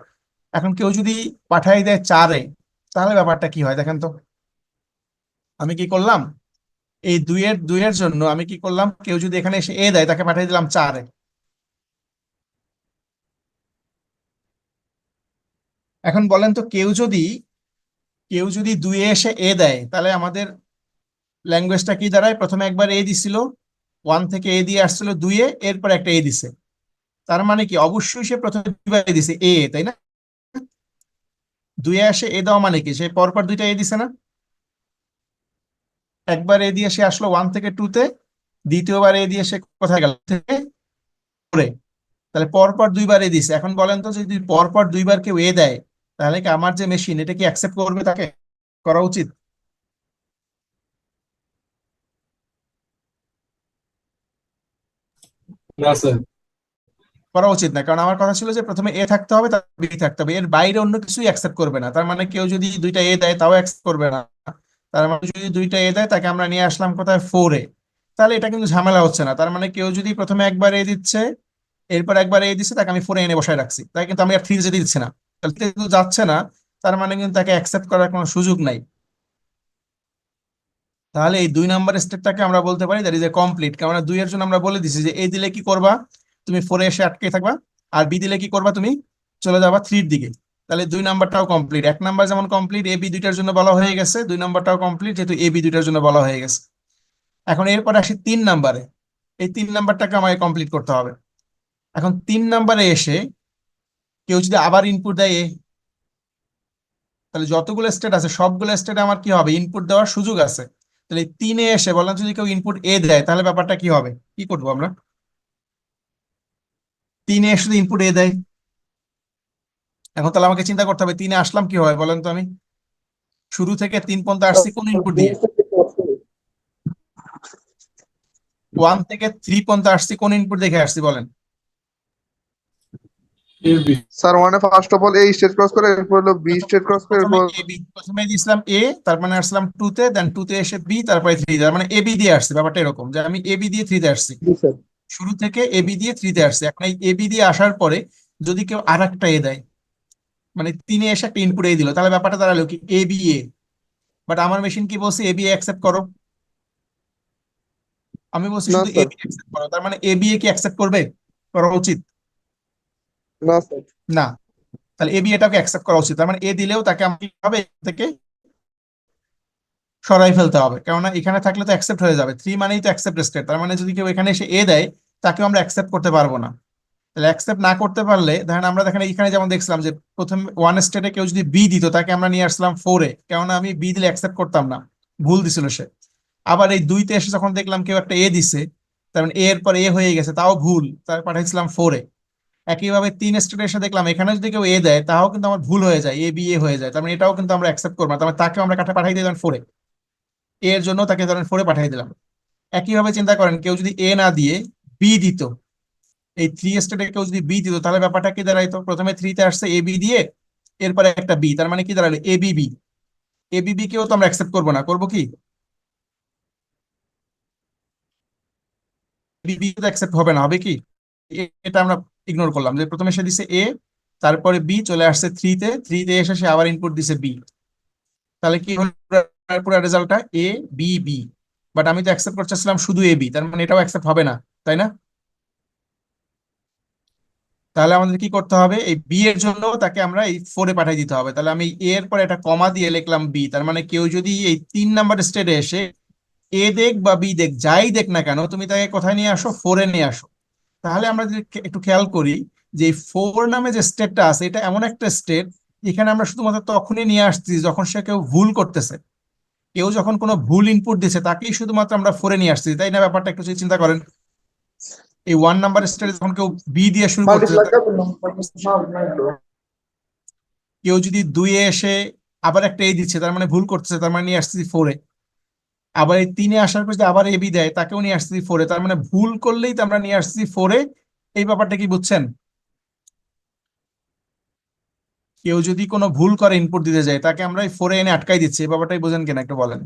এখন কেউ যদি পাঠাই দেয় চারে, তাহলে ব্যাপারটা কি হয় দেখেন তো। আমি কি করলাম, এই দুইয়ের জন্য আমি কি করলাম, কেউ যদি এখানে এসে এ দেয়, তাকে পাঠিয়ে দিলাম চারে। এখন বলেন তো, কেউ যদি দুইয়ে এসে এ দেয়, তাহলে আমাদের ল্যাঙ্গুয়েজটা কি দাঁড়ায়? প্রথমে একবার এ দিছিল, ওয়ান থেকে এ দিয়ে আসছিল দুইয়ে, এরপর একটা এ দিছে। তার মানে কি, অবশ্যই সে প্রথমে দুইবার এ দিছে এ, তাই না? দুইয়ে আসে এ দেওয়া মানে কি, সে পরপর দুইটা এ দিছে না? একবার এ দিয়ে সে আসলো ওয়ান থেকে টু তে, দ্বিতীয়বার এ দিয়ে সে কোথায় গেল? থেকে ফোরে। তাহলে পরপর দুইবার এ দিছে। এখন বলেন তো, যদি পরপর দুইবার কেউ এ দেয়, তাহলে কি আমার যে মেশিন, এটা কি অ্যাকসেপ্ট করবে তাকে? করা উচিত? না স্যার। করা উচিত না, কারণ আমার কথা ছিল যে প্রথমে এ থাকতে হবে, তারপর বি থাকতে হবে, এর বাইরে অন্য কিছুই অ্যাকসেপ্ট করবে না। তার মানে কেউ যদি দুইটা এ দেয়, তাও অ্যাকসেপ্ট করবে না। তার মানে যদি দুইটা এ দেয়, তাকে আমরা নিয়ে আসলাম কোথায়? ফোরে। তাহলে এটা কিন্তু ঝামেলা হচ্ছে না। তার মানে কেউ যদি প্রথমে একবার এ দিচ্ছে, এরপর একবার এ দিচ্ছে, তাকে আমি ফোরে এনে বসায় রাখছি, তাই কিন্তু আমি আর থ্রি যেতে দিচ্ছি না। তাহলে থ্রিতে কিন্তু যাচ্ছে না, তার মানে কিন্তু তাকে অ্যাকসেপ্ট করার কোনো সুযোগ নাই। তাহলে এই 2 নাম্বার স্টেপটাকে আমরা বলতে পারি দ্যাট ইজ এ কমপ্লিট। কারণ দুইয়ের জন্য আমরা বলে দিছি যে এ দিলে কি করবা, তুমি ফোরে এসে আটকে থাকবা, আর বি দিলে কি করবা, তুমি চলে যাবা থ্রির দিকে। তাহলে 2 নাম্বারটাও কমপ্লিট। 1 নাম্বার যেমন কমপ্লিট, এ বি দুইটার জন্য বলা হয়ে গেছে, 2 নাম্বারটাও কমপ্লিট, যেহেতু এ বি দুইটার জন্য বলা হয়ে গেছে। এখন এরপর আসি 3 নাম্বারে। এই 3 নাম্বারটাকে আমাকে কমপ্লিট করতে হবে। এখন 3 নাম্বারে এসে কেউ যদি আবার ইনপুট দেয় এ, তাহলে যতগুলো স্টেট আছে সবগুলো স্টেটে আমার কি হবে? ইনপুট দেওয়ার সুযোগ আছে। তাহলে তিনে এসে বললাম, যদি কেউ ইনপুট এ দেয়, তাহলে ব্যাপারটা কি হবে? কি করবো আমরা? তিনে এসে যদি ইনপুট এ দেয়, এখন তাহলে আমাকে চিন্তা করতে হবে তিনে আসলাম কি হয় বলেন তো। আমি শুরু থেকে 3 পর্যন্ত আসছি কোন ইনপুট দিয়ে? ওয়ান থেকে 3 পর্যন্ত আসছি কোন ইনপুট দেখে আসছি বলেন? এবি। স্যার ওয়ানে first of all a state cross করে, এরপর হলো বি স্টেট ক্রস করে, প্রথমে এরপর এ বি, প্রথমে দিয়েছিলাম এ, তার মানে আসলাম টু তে, দেন টু তে এসে বি, তারপরে থ্রি, তার মানে এ বি দিয়ে আসছে। ব্যাপারটা এরকম যে আমি এ বি দিয়ে থ্রিতে আসছি, জি স্যার। শুরু থেকে এ বি দিয়ে থ্রিতে আসছে। এখন এই এ বি দিয়ে আসার পরে যদি কেউ আর একটা এ দেয়, মানে তিনে এসে একটা ইনপুট এ দিল, তাহলে ব্যাপারটা দাঁড়ালো কি? A B A. বাট আমার মেশিন কি বলছে? এ বি অ্যাকসেপ্ট করো। আমি বলছি না শুধু এ স্যার। বি অ্যাকসেপ্ট করো, তার মানে এ বি এ কি অ্যাকসেপ্ট করবে? করা উচিত না স্যার। না। তাহলে এ বি এটাকে অ্যাকসেপ্ট করা উচিত। তার মানে এ দিলেও তাকে আমি কিভাবে থেকে সরাই ফেলতে হবে, কেননা এখানে থাকলে তো অ্যাকসেপ্ট হয়ে যাবে। থ্রি মানেই তো অ্যাকসেপ্ট স্টেট, তার মানে যদি কেউ এখানে এসে এ দেয়, তাকেও আমরা অ্যাকসেপ্ট করতে পারবো না। তাহলে অ্যাকসেপ্ট না করতে পারলে, ধরেন আমরা দেখেন এখানে যেমন দেখছিলাম যে প্রথম ওয়ান স্টেটে কেউ যদি বি দিত, তাকে আমরা নিয়ে আসলাম ফোরে, কেননা আমি বি দিলে অ্যাকসেপ্ট করতাম না, ভুল দিছিল সে। আবার এই দুইতে এসে যখন দেখলাম কেউ একটা এ দিছে, তার মানে এ এর পর এ হয়ে গেছে, তাও ভুল, তার পাঠাইছিলাম ফোরে। একইভাবে 3 স্টেটে এসে দেখলাম এখানে যদি কেউ এ দেয়, তাও কিন্তু আমার ভুল হয়ে যায়, এ বি এ হয়ে যায়, তার মানে এটাও কিন্তু আমরা অ্যাকসেপ্ট করবো না, তার মানে তাকেও আমরা কাটা পাঠাই দিলাম ফোরে। এর জন্য তাকে ধরেন 4-এ পাঠিয়ে দিলাম। একইভাবে চিন্তা করেন কেউ যদি এ না দিয়ে বি দিত, এই 3 স্টেটে কেউ যদি বি দিত, তাহলে ব্যাপারটা কি দাঁড়াইতো? প্রথমে 3-তে আসছে এ বি দিয়ে, এরপরে একটা বি, তার মানে কি দাঁড়ালো? A B B. A B B কেও তো আমরা অ্যাকসেপ্ট করবো না, করবো কি? বি বি তো অ্যাকসেপ্ট হবে না, হবে কি? এটা আমরা ইগনোর করলাম যে প্রথমে সে দিছে এ, তারপরে বি, চলে আসছে 3-তে এসে সে আবার ইনপুট দিছে বি। তাহলে কি হলো পুরো রেজাল্টটা? A B B. বাট আমি তো অ্যাকসেপ্ট করতেছিলাম শুধু এ বি, তার মানে এটাও অ্যাকসেপ্ট হবে না, তাই না? তাহলে আমাদের কি করতে হবে? এই বি এর জন্য তাকে আমরা এই 4-এ পাঠিয়ে দিতে হবে। তাহলে আমি এ এর পরে একটা কমা দিয়ে লিখলাম বি। তার মানে কেউ যদি এই 3 নাম্বার স্টেটে এসে এ দেখ বা বি দেখ, যাই দেখ না কেন, তুমি তাকে কোথায় নিয়ে আসো? 4-এ নিয়ে আসো। তাহলে আমরা যদি একটু খেয়াল করি যে 4 নামে যে স্টেটটা আছে, এটা এমন একটা স্টেট এখানে আমরা শুধুমাত্র তখনই নিয়ে আসছি যখন সে কেউ ভুল করতেছে। কেউ যখন কোনো ভুল ইনপুট দিচ্ছে তাকেই শুধুমাত্র আমরা 4-এ নিয়ে আসছি, তাই না? ব্যাপারটা একটু যদি চিন্তা করেন, এই 1 নাম্বার স্টেটে যখন কেউ বি দিয়ে শুরু করতেছে, কেউ যদি 2-এ এসে আবার একটা এ দিচ্ছে, তার মানে ভুল করতেছে, তার মানে নিয়ে আসতেছি 4-এ। আবার এই 3-এ আসার পর যদি আবার এবি দেয়, তাকেও নিয়ে আসতেছি 4-এ, তার মানে ভুল করলেই তো আমরা নিয়ে আসতেছি 4-এ। এই ব্যাপারটা কি বুঝছেন? কেউ যদি কোনো ভুল করে ইনপুট দিতে যায়, তাকে আমরা এই 4-এ এনে আটকাই দিচ্ছি। এই ব্যাপারটাই বোঝেন কিনা একটু বলেন।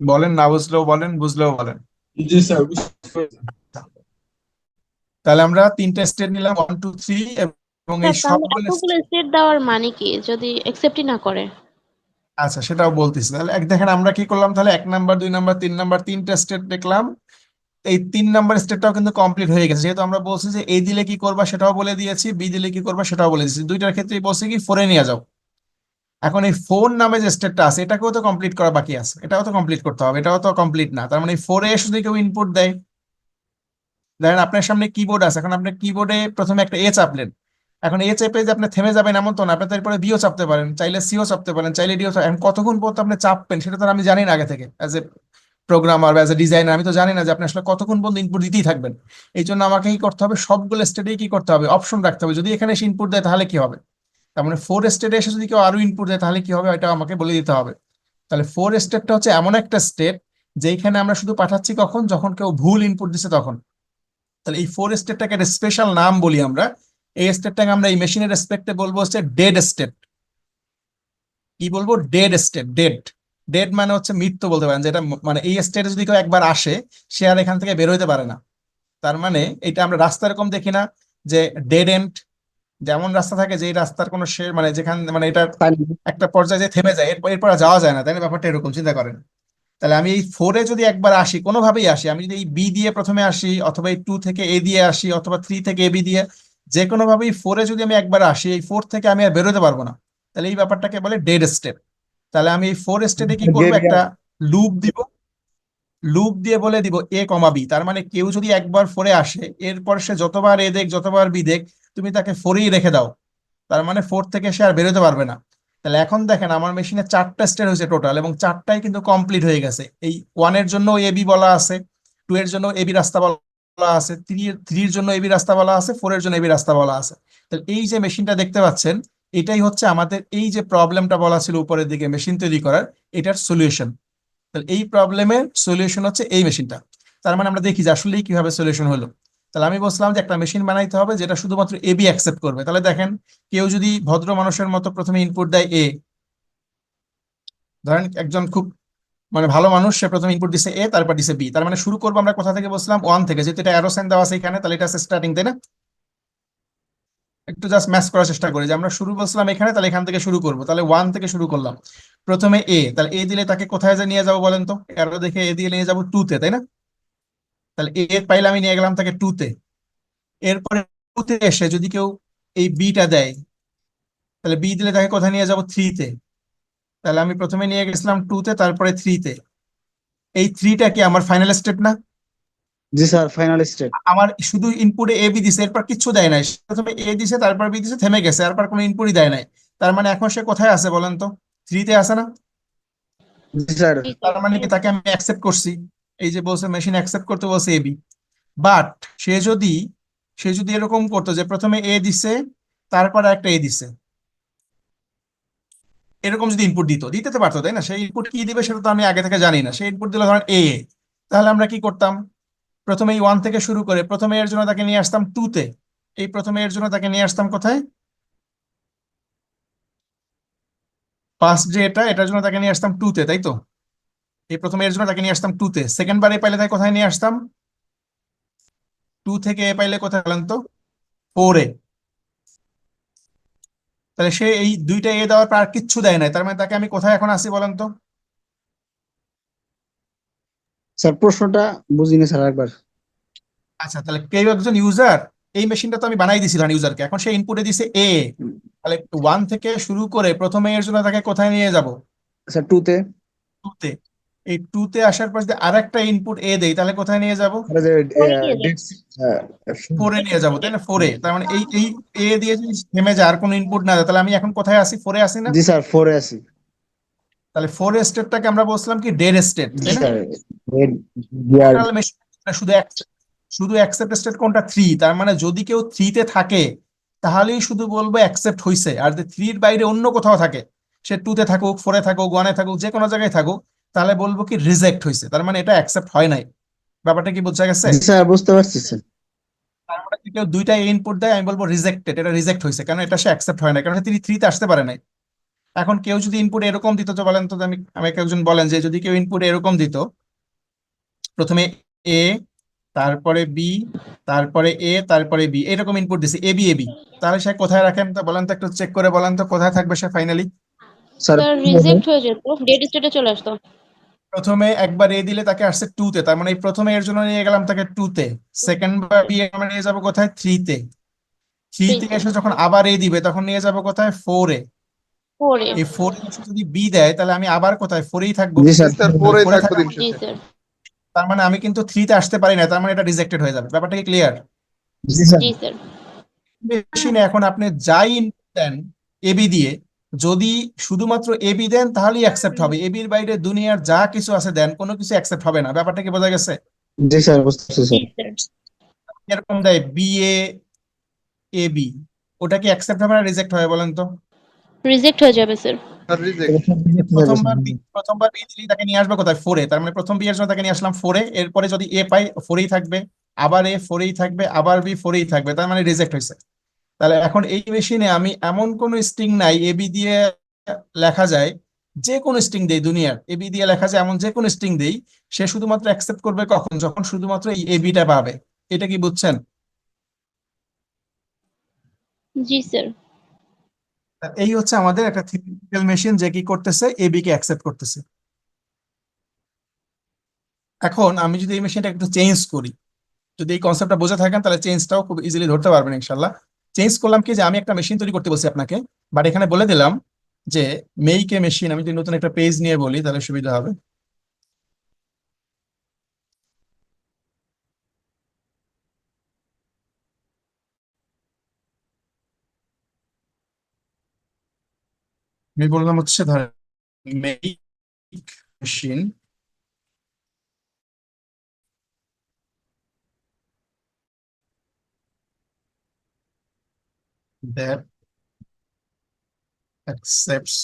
বলেন, না বুঝলেও বলেন, বুঝলেও বলেন। জি স্যার, বুঝতে পেরেছি। তাহলে আমরা 3টে স্টেট নিলাম, 1 2 3, এবং এই স্যার তাহলে সবগুলো এতগুলো স্টেট দেওয়ার মানে কি যদি অ্যাকসেপ্টই না করে? আচ্ছা, সেটাও বলতেছি। তাহলে দেখেন আমরা কি করলাম, তাহলে 1 নাম্বার, 2 নাম্বার, 3 নাম্বার, 3টে স্টেট দেখলাম। এই 3 নাম্বার স্টেটটাও কিন্তু কমপ্লিট হয়ে গেছে, যেহেতু আমরা বলছি যে এ দিলে কি করবা সেটাও বলে দিয়েছি, বি দিলে কি করবা সেটাও বলে দিয়েছি। দুইটার ক্ষেত্রেই বলছি কি 4-এ নিয়ে যাও। এখন এই 4 নামে যে স্টেটটা আছে, এটাকেও তো কমপ্লিট করা বাকি আছে, এটাও তো কমপ্লিট করতে হবে, এটাও তো কমপ্লিট না। তার মানে 4-এ যদি কেউ ইনপুট দেয়, ধরেন আপনার সামনে কিবোর্ড আছে, এখন আপনি কিবোর্ডে প্রথমে একটা এ চাপলেন। এখন এ চেপে যে আপনি থেমে যাবেন এমন তো না, আপনি তারপরে বিও চাপতে পারেন, চাইলে সিও চাপতে পারেন, চাইলে ডিও। এখন কতক্ষণ পর্যন্ত আপনি চাপবেন সেটা তো আমি জানি না আগে থেকে। অ্যাজ এ প্রোগ্রামার বা অ্যাজ এ ডিজাইনার আমি তো জানি না যে আপনি আসলে কতক্ষণ পর্যন্ত ইনপুট দিতেই থাকবেন। এই জন্য আমাকে কি করতে হবে? সবগুলো স্টেটেই কি করতে হবে? অপশন রাখতে হবে। যদি এখানে এসে ইনপুট দেয় তাহলে কি হবে? তার মানে 4 স্টেটে এসে যদি কেউ আরো ইনপুট দেয় তাহলে কি হবে, এটা আমাকে বলে দিতে হবে। তাহলে 4 স্টেটটা হচ্ছে এমন একটা স্টেট যেখানে আমরা শুধু পাঠাচ্ছি কখন? যখন কেউ ভুল ইনপুট দিচ্ছে তখন। তাহলে এই 4 স্টেটটাকে একটা স্পেশাল নাম বলি আমরা। এই স্টেটটাকে আমরা এই মেশিনের রেসপেক্টে বলবো হচ্ছে ডেড স্টেট। কি বলবো? Dead state. ডেড, ডেড মানে হচ্ছে মৃত্যু বলতে পারেন, যেটা মানে এই স্টেটে যদি কেউ একবার আসে, সে আর এখান থেকে বের হইতে পারে না। তার মানে এটা আমরা রাস্তা এরকম দেখি না যে ডেড এন্ড, যেমন রাস্তা থাকে যে এই রাস্তার কোনো মানে যেখানে মানে এটা একটা পর্যায়ে যে থেমে যায়, এরপর এরপর আর যাওয়া যায় না, তাই না? ব্যাপারটা এরকম চিন্তা করেন। তাহলে আমি এই 4-এ যদি একবার আসি, কোনোভাবেই আসি, আমি যদি এই বি দিয়ে প্রথমে আসি, অথবা এই 2 থেকে এ দিয়ে আসি, অথবা 3 থেকে এ বি দিয়ে, যে কোনো ভাবেই 4-এ যদি আমি একবার আসি, এই 4 থেকে আমি আর বেরোতে পারবো না। তাহলে এই ব্যাপারটাকে বলে ডেড স্টেট। তাহলে আমি এই 4 স্টেটে কি করবো? একটা লুপ দিব। লুপ দিয়ে বলে দিব এ কমা বি। তার মানে কেউ যদি একবার 4-এ আসে, এরপর সে যতবার এ দেখ, যতবার বি দেখ, তুমি তাকে 4-এই রেখে দাও। তার মানে 4 থেকে সে আর বেরোতে পারবে না। তাহলে এখন দেখেন আমার মেশিনে 4টা স্টেট হয়েছে টোটাল, এবং 4টাই কিন্তু কমপ্লিট হয়ে গেছে। এই 1-এর জন্য এবি বলা আছে, 2-এর জন্য এবি রাস্তা বলা আছে, 3-এর জন্য এবি রাস্তা বলা আছে, 4-এর জন্য এবি রাস্তা বলা আছে। তাহলে এই যে মেশিনটা দেখতে পাচ্ছেন, এটাই হচ্ছে আমাদের এই যে প্রবলেমটা বলা ছিল উপরের দিকে মেশিন তৈরি করার, এটার সলিউশন। তাহলে এই প্রবলেমের সলিউশন হচ্ছে এই মেশিনটা। তার মানে আমরা দেখি যে আসলেই কিভাবে সলিউশন হলো। তাহলে আমি বলছিলাম যে একটা মেশিন বানাইতে হবে যেটা শুধুমাত্র এবি অ্যাকসেপ্ট করবে। তাহলে দেখেন, কেউ যদি ভদ্র মানুষের মতো প্রথমে ইনপুট দেয় এ, ধরেন একজন খুব মানে ভালো মানুষ, সে প্রথমে ইনপুট দিছে এ, তারপর দিছে বি। তার মানে শুরু করবো আমরা কোথা থেকে? বলছিলাম 1 থেকে, যেহেতু এটা অ্যারো সাইন দেওয়া আছে এখানে, তাহলে এটা স্টার্টিং, তাই না? একটু জাস্ট ম্যাচ করার চেষ্টা করি যে আমরা শুরু বলছিলাম এখানে, তাহলে এখান থেকে শুরু করবো। তাহলে 1 থেকে শুরু করলাম। প্রথমে এ, তাহলে এ দিলে তাকে কোথায় যে নিয়ে যাবো বলেন তো? অ্যারো দেখে এ দিয়ে নিয়ে যাবো 2-তে, তাই না? তাহলে এ পাইলে আমি নিয়ে গেলাম তাকে 2-তে। এরপরে 2-তে এসে যদি কেউ এই বিটা দেয়, তাহলে বি দিলে তাকে কোথায় নিয়ে যাবো? 3-তে। তাহলে আমি প্রথমে নিয়ে গেছিলাম 2-তে, তারপরে 3-তে। এই 3টা কি আমার ফাইনাল স্টেপ না? জি স্যার, ফাইনাল স্টেট। আমার শুধু ইনপুটে এ বি দিছে, এরপর কিচ্ছু দেয় নাই। প্রথমে এ দিছে, তারপর বি দিছে, থেমে গেছে, তারপর কোনো ইনপুটই দেয় নাই। তার মানে এখন সে কোথায় আছে বলেন তো? 3-তে আছে না? জি স্যার। জি জি। তার মানে কি তাকে আমি অ্যাকসেপ্ট করছি। এই যে বলছে মেশিন অ্যাকসেপ্ট করতে বলছে এবি। বাট সে যদি সে যদি এরকম করতো যে প্রথমে এ দিছে, তারপর একটা এ দিছে, এরকম যদি ইনপুট দিতে তো পারতো, তাই না? সেই ইনপুট কি দিবে সেটা তো আমি আগে থেকে জানি না। সেই ইনপুট দিলে ধরেন এ, তাহলে আমরা কি করতাম? প্রথমে এই 1 থেকে শুরু করে প্রথমে এর জন্য তাকে নিয়ে আসতাম 2 তে। এই প্রথমে এর জন্য তাকে নিয়ে আসতাম কোথায়? ফার্স্ট যে এটার জন্য তাকে নিয়ে আসতাম 2 তে, তাই তো? এই প্রথমে এর জন্য তাকে নিয়ে আসতাম 2 তে। সেকেন্ড বার এ পাইলে তাকে কোথায় নিয়ে আসতাম? 2 থেকে এ পাইলে কোথায় বলেন তো? 4 এ। তাহলে সে এই দুইটা এ দেওয়ার পর আর কিচ্ছু দেয় নাই, তার মানে তাকে আমি কোথায় এখন আসি বলেন তো? স্যার প্রশ্নটা বুঝিনি স্যার একবার। আচ্ছা, তাহলে কেউ একজন ইউজার, এই মেশিনটা তো আমি বানাই দিছিলাম ইউজারকে, এখন সে ইনপুটে দিছে এ। তাহলে 1 থেকে শুরু করে প্রথমে এর জন্য তাকে কোথায় নিয়ে যাব? স্যার 2 তে। 2 তে। এই 2 তে আসার পর যদি আরেকটা ইনপুট এ দেই তাহলে কোথায় নিয়ে যাব? আরে যে পরে নিয়ে যাবে। ডেটস 4 এ নিয়ে যাবো, তাই না? 4 এ। তার মানে এই এই এ দিয়ে যদি থেমে যায় আর কোনো ইনপুট না দেয়, তাহলে আমি এখন কোথায় আসি? 4 এ আসি না? জি স্যার 4 এ আছি। তাহলে 4 এর স্টেটটাকে আমরা বলছিলাম কি ডেড স্টেট, জি তাই না? Sir red gear. Total machine শুধু শুধু অ্যাকসেপ্ট স্টেট কোনটা? 3। তার মানে যদি কেউ 3 তে থাকে তাহলেই শুধু বলবো অ্যাকসেপ্ট হইছে, আর যদি 3 এর বাইরে অন্য কোথাও থাকে, সে 2 তে থাকুক, 4 এ থাকুক, 1 এ থাকুক, যে কোনো জায়গায় থাকুক, তাহলে বলবো কি রিজেক্ট হইছে, তার মানে এটা অ্যাকসেপ্ট হয় নাই। ব্যাপারটা কি বোঝা গেছে? জি স্যার বুঝতে পারছি স্যার। তার মানে যদি কেউ দুইটা ইনপুট দেয় আমি বলবো রিজেক্টেড, এটা রিজেক্ট হয়েছে, কারণ এটা সে অ্যাকসেপ্ট হয় না, কারণ তিনি 3 তে আসতে পারে নাই। এখন কেউ যদি ইনপুট এরকম দিত, তো বলেন তো, আমি আমাকে একজন বলেন যে যদি কেউ ইনপুট এরকম দিত, প্রথমে এ, তারপরে বি, তারপরে এ, তারপরে বি, এরকম ইনপুট দিছে এ বি এ বি, তাহলে সে কোথায় রাখেন তো বলেন তো, একটু চেক করে বলেন তো কোথায় থাকবে সে ফাইনালি? স্যার স্যার রিজেক্ট হয়ে যেত, ডেড স্টেটে চলে আসতো। প্রথমে একবার এ দিলে তাকে আসছে 2 তে, তার মানে এই প্রথমে এর জন্য নিয়ে গেলাম তাকে 2 তে। সেকেন্ড বার বি আমরা নিয়ে যাবো কোথায়? 3 তে। 3 থেকে ফ্রিতে। এসে যখন আবার এ দিবে তখন নিয়ে যাবো কোথায়? 4 এ। পরে। এই 4 এ এসে যদি বি দেয় তাহলে আমি আবার কোথায়? 4 এই থাকবো। জি জি স্যার। স্যার তাহলে 4 এ 4 এ থাকবো থাকা দিন জি শেষে। স্যার। তার মানে আমি কিন্তু 3 তে আসতে পারি না, তার মানে এটা রিজেক্টেড হয়ে যাবে। ব্যাপারটা কি ক্লিয়ার? জি স্যার। জি স্যার। মেশিনে এখন আপনি যাই ইনপুট দেন এবি দিয়ে, যদি শুধুমাত্র এবি দেন তাহলেই অ্যাকসেপ্ট হবে, এবির বাইরে দুনিয়ার যা কিছু আছে দেন কোনো কিছু অ্যাকসেপ্ট হবে না। ব্যাপারটা কি বোঝা গেছে? জি স্যার বুঝতে পারছি জি স্যার। স্যার। এরকম দেয় বি এ এ বি, ওটা কি অ্যাকসেপ্ট হবে না রিজেক্ট হবে বলেন তো? রিজেক্ট হয়ে যাবে স্যার। Sir reject. প্রথমবার বি দিলেই তাকে নিয়ে আসবে কোথায়? 4 এ। তার মানে প্রথম বি এর জন্য তাকে নিয়ে আসলাম 4 এ, এরপরে যদি এ পাই 4 এই থাকবে, আবার এ 4 এই থাকবে, আবার বি 4 এই থাকবে, তার মানে রিজেক্ট হয়েছে। তাহলে এখন এই মেশিনে আমি এমন কোন স্ট্রিং নাই এবি দিয়ে লেখা যায়, যে কোনো স্ট্রিং দেই দুনিয়ার এবি দিয়ে লেখা যায় এমন যে কোনো স্ট্রিং দেই, সে শুধুমাত্র অ্যাকসেপ্ট করবে কখন? যখন শুধুমাত্র এই এবিটা পাবে। এটা কি বুঝছেন? জি স্যার। এই হচ্ছে আমাদের একটা থিওরিটিক্যাল মেশিন যে কি করতেছে, এবি কে অ্যাকসেপ্ট করতেছে। এখন আমি যদি এই মেশিনটা একটু চেঞ্জ করি, যদি এই কনসেপ্টটা বোঝা থাকেন তাহলে চেঞ্জটাও খুব ইজিলি ধরতে পারবেন ইনশাল্লাহ। চেঞ্জ করলাম কি, যে আমি একটা মেশিন তৈরি করতে বলছি আপনাকে, বাট এখানে বলে দিলাম যে মেক এ মেশিন। আমি যদি নতুন একটা পেজ নিয়ে বলি তাহলে সুবিধা হবে। আমি বললাম হচ্ছে ধর মেক মেশিন দ্যাট অ্যাকসেপ্টস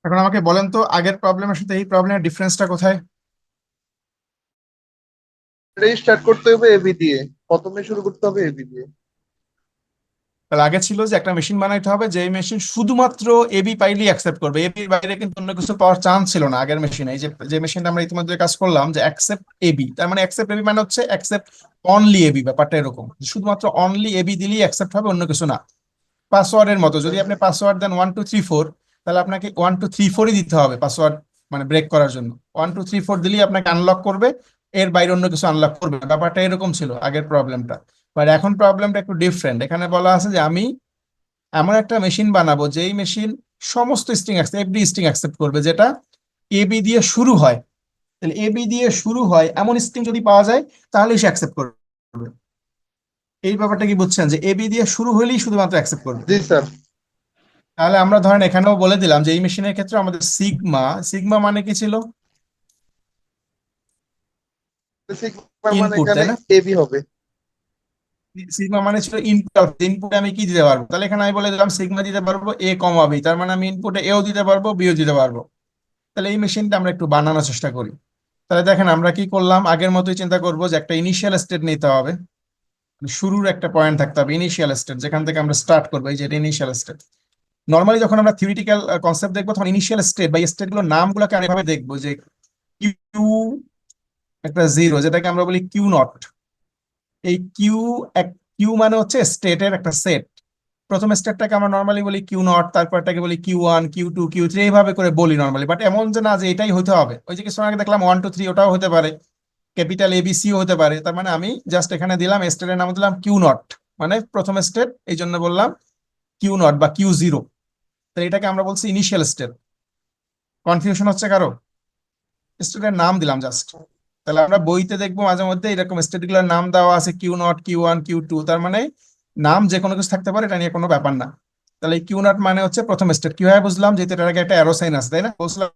এখন আমাকে বলেন তো আগের প্রবলেমের সাথে এই প্রবলেমের ডিফারেন্সটা কোথায়? এটাই স্টার্ট করতে হবে এবি দিয়ে, প্রথমে শুরু করতে হবে এবি দিয়ে। তাহলে আগে ছিল যে একটা মেশিন বানাইতে হবে যে মেশিন শুধুমাত্র এবি পাইলেই অ্যাকসেপ্ট করবে, এবির বাইরে কিন্তু অন্য কিছু পাওয়ার চান্স ছিল না আগের মেশিনে। এই যে যে মেশিনটা আমরা ইতিমধ্যে কাজ করলাম যে অ্যাকসেপ্ট এবি, তার মানে অ্যাকসেপ্ট এবি মানে হচ্ছে অ্যাকসেপ্ট অনলি এবি। ব্যাপারটা এরকম, শুধুমাত্র অনলি এবি দিলেই অ্যাকসেপ্ট হবে, অন্য কিছু না। পাসওয়ার্ডের মতো, যদি আপনি পাসওয়ার্ড দেন 1 2 3 4, তাহলে আপনাকে 1 2 3 4ই দিতে হবে পাসওয়ার্ড, মানে ব্রেক করার জন্য। 1 2 3 4 দিলেই আপনাকে আনলক করবে, এর বাইরে অন্য কিছু আনলক করবে। ব্যাপারটা এরকম ছিল আগের প্রবলেমটা। বাট এখন প্রবলেমটা একটু ডিফারেন্ট। এখানে বলা আছে যে আমি এমন একটা মেশিন বানাবো যেই মেশিন সমস্ত স্ট্রিং এভরি স্ট্রিং অ্যাকসেপ্ট করবে যেটা এবি দিয়ে শুরু হয়। তাহলে এবি দিয়ে শুরু হয় এমন স্ট্রিং যদি পাওয়া যায় তাহলেই সে অ্যাকসেপ্ট করবে। এই ব্যাপারটা কি বুঝছেন যে এবি দিয়ে শুরু হলেই শুধুমাত্র অ্যাকসেপ্ট করবে? জি স্যার। তাহলে আমরা ধরেন এখানেও বলে দিলাম যে এই মেশিনের ক্ষেত্রে আমাদের সিগমা সিগমা মানে কি ছিল? সিগমার মানে ইনপুট, এখানে তাই না? এবি হবে। সিগমা মানে ছিল ইনপুট। ইনপুটে আমি কি দিতে পারবো? তাহলে এখানে আমি বলে দিলাম সিগমা দিতে পারবো এ কমা বি, তার মানে আমি ইনপুটে এও দিতে পারবো বিও দিতে পারবো। তাহলে এই মেশিনটা আমরা একটু বানানোর চেষ্টা করি। তাহলে দেখেন আমরা কি করলাম, আগের মতোই চিন্তা করবো যে একটা ইনিশিয়াল স্টেট নিতে হবে, মানে শুরুর একটা পয়েন্ট থাকতে হবে, ইনিশিয়াল স্টেট যেখান থেকে আমরা স্টার্ট করবো, এই যে ইনিশিয়াল স্টেট। নর্মালি যখন আমরা থিওরিটিক্যাল কনসেপ্ট দেখবো তখন ইনিশিয়াল স্টেট বা স্টেট গুলোর নামগুলোকে আমি এভাবে দেখবো যে কিউ একটা জিরো, যেটাকে আমরা বলি কিউ নট। এই কিউ মানে হচ্ছে স্টেটের একটা সেট। প্রথম স্টেটটাকে আমরা নর্মালি বলি কিউ নট, তারপরটাকে বলি Q one, Q two, Q three, এইভাবে করে বলি নর্মালি। বাট এমন যে না যে এটাই হতে হবে, ওই যে কিছু আগে দেখলাম 1 2 3, ওটাও হতে পারে, ক্যাপিটাল এবিসিও হতে পারে। তার মানে আমি জাস্ট এখানে দিলাম স্টেটের নাম দিলাম কিউ নট, মানে প্রথম স্টেট, এই জন্য বললাম কিউ নট বা কিউ জিরো। তো এটাকে আমরা বলছি ইনিশিয়াল স্টেট। কনফিউশন হচ্ছে কারো? স্টেটের নাম দিলাম জাস্ট। তাহলে আমরা বইতে দেখবো মাঝে মধ্যে এরকম স্টেট গুলোর নাম দেওয়া আছে Q nought, Q one, Q two, তার মানে নাম যে কোনো কিছু থাকতে পারে, এটা নিয়ে কোনো ব্যাপার না। তাহলে কিউ নট মানে হচ্ছে প্রথম স্টেট। কিভাবে বুঝলাম? যেহেতু এটার আগে একটা অ্যারো সাইন আছে, তাই না? বুঝলাম।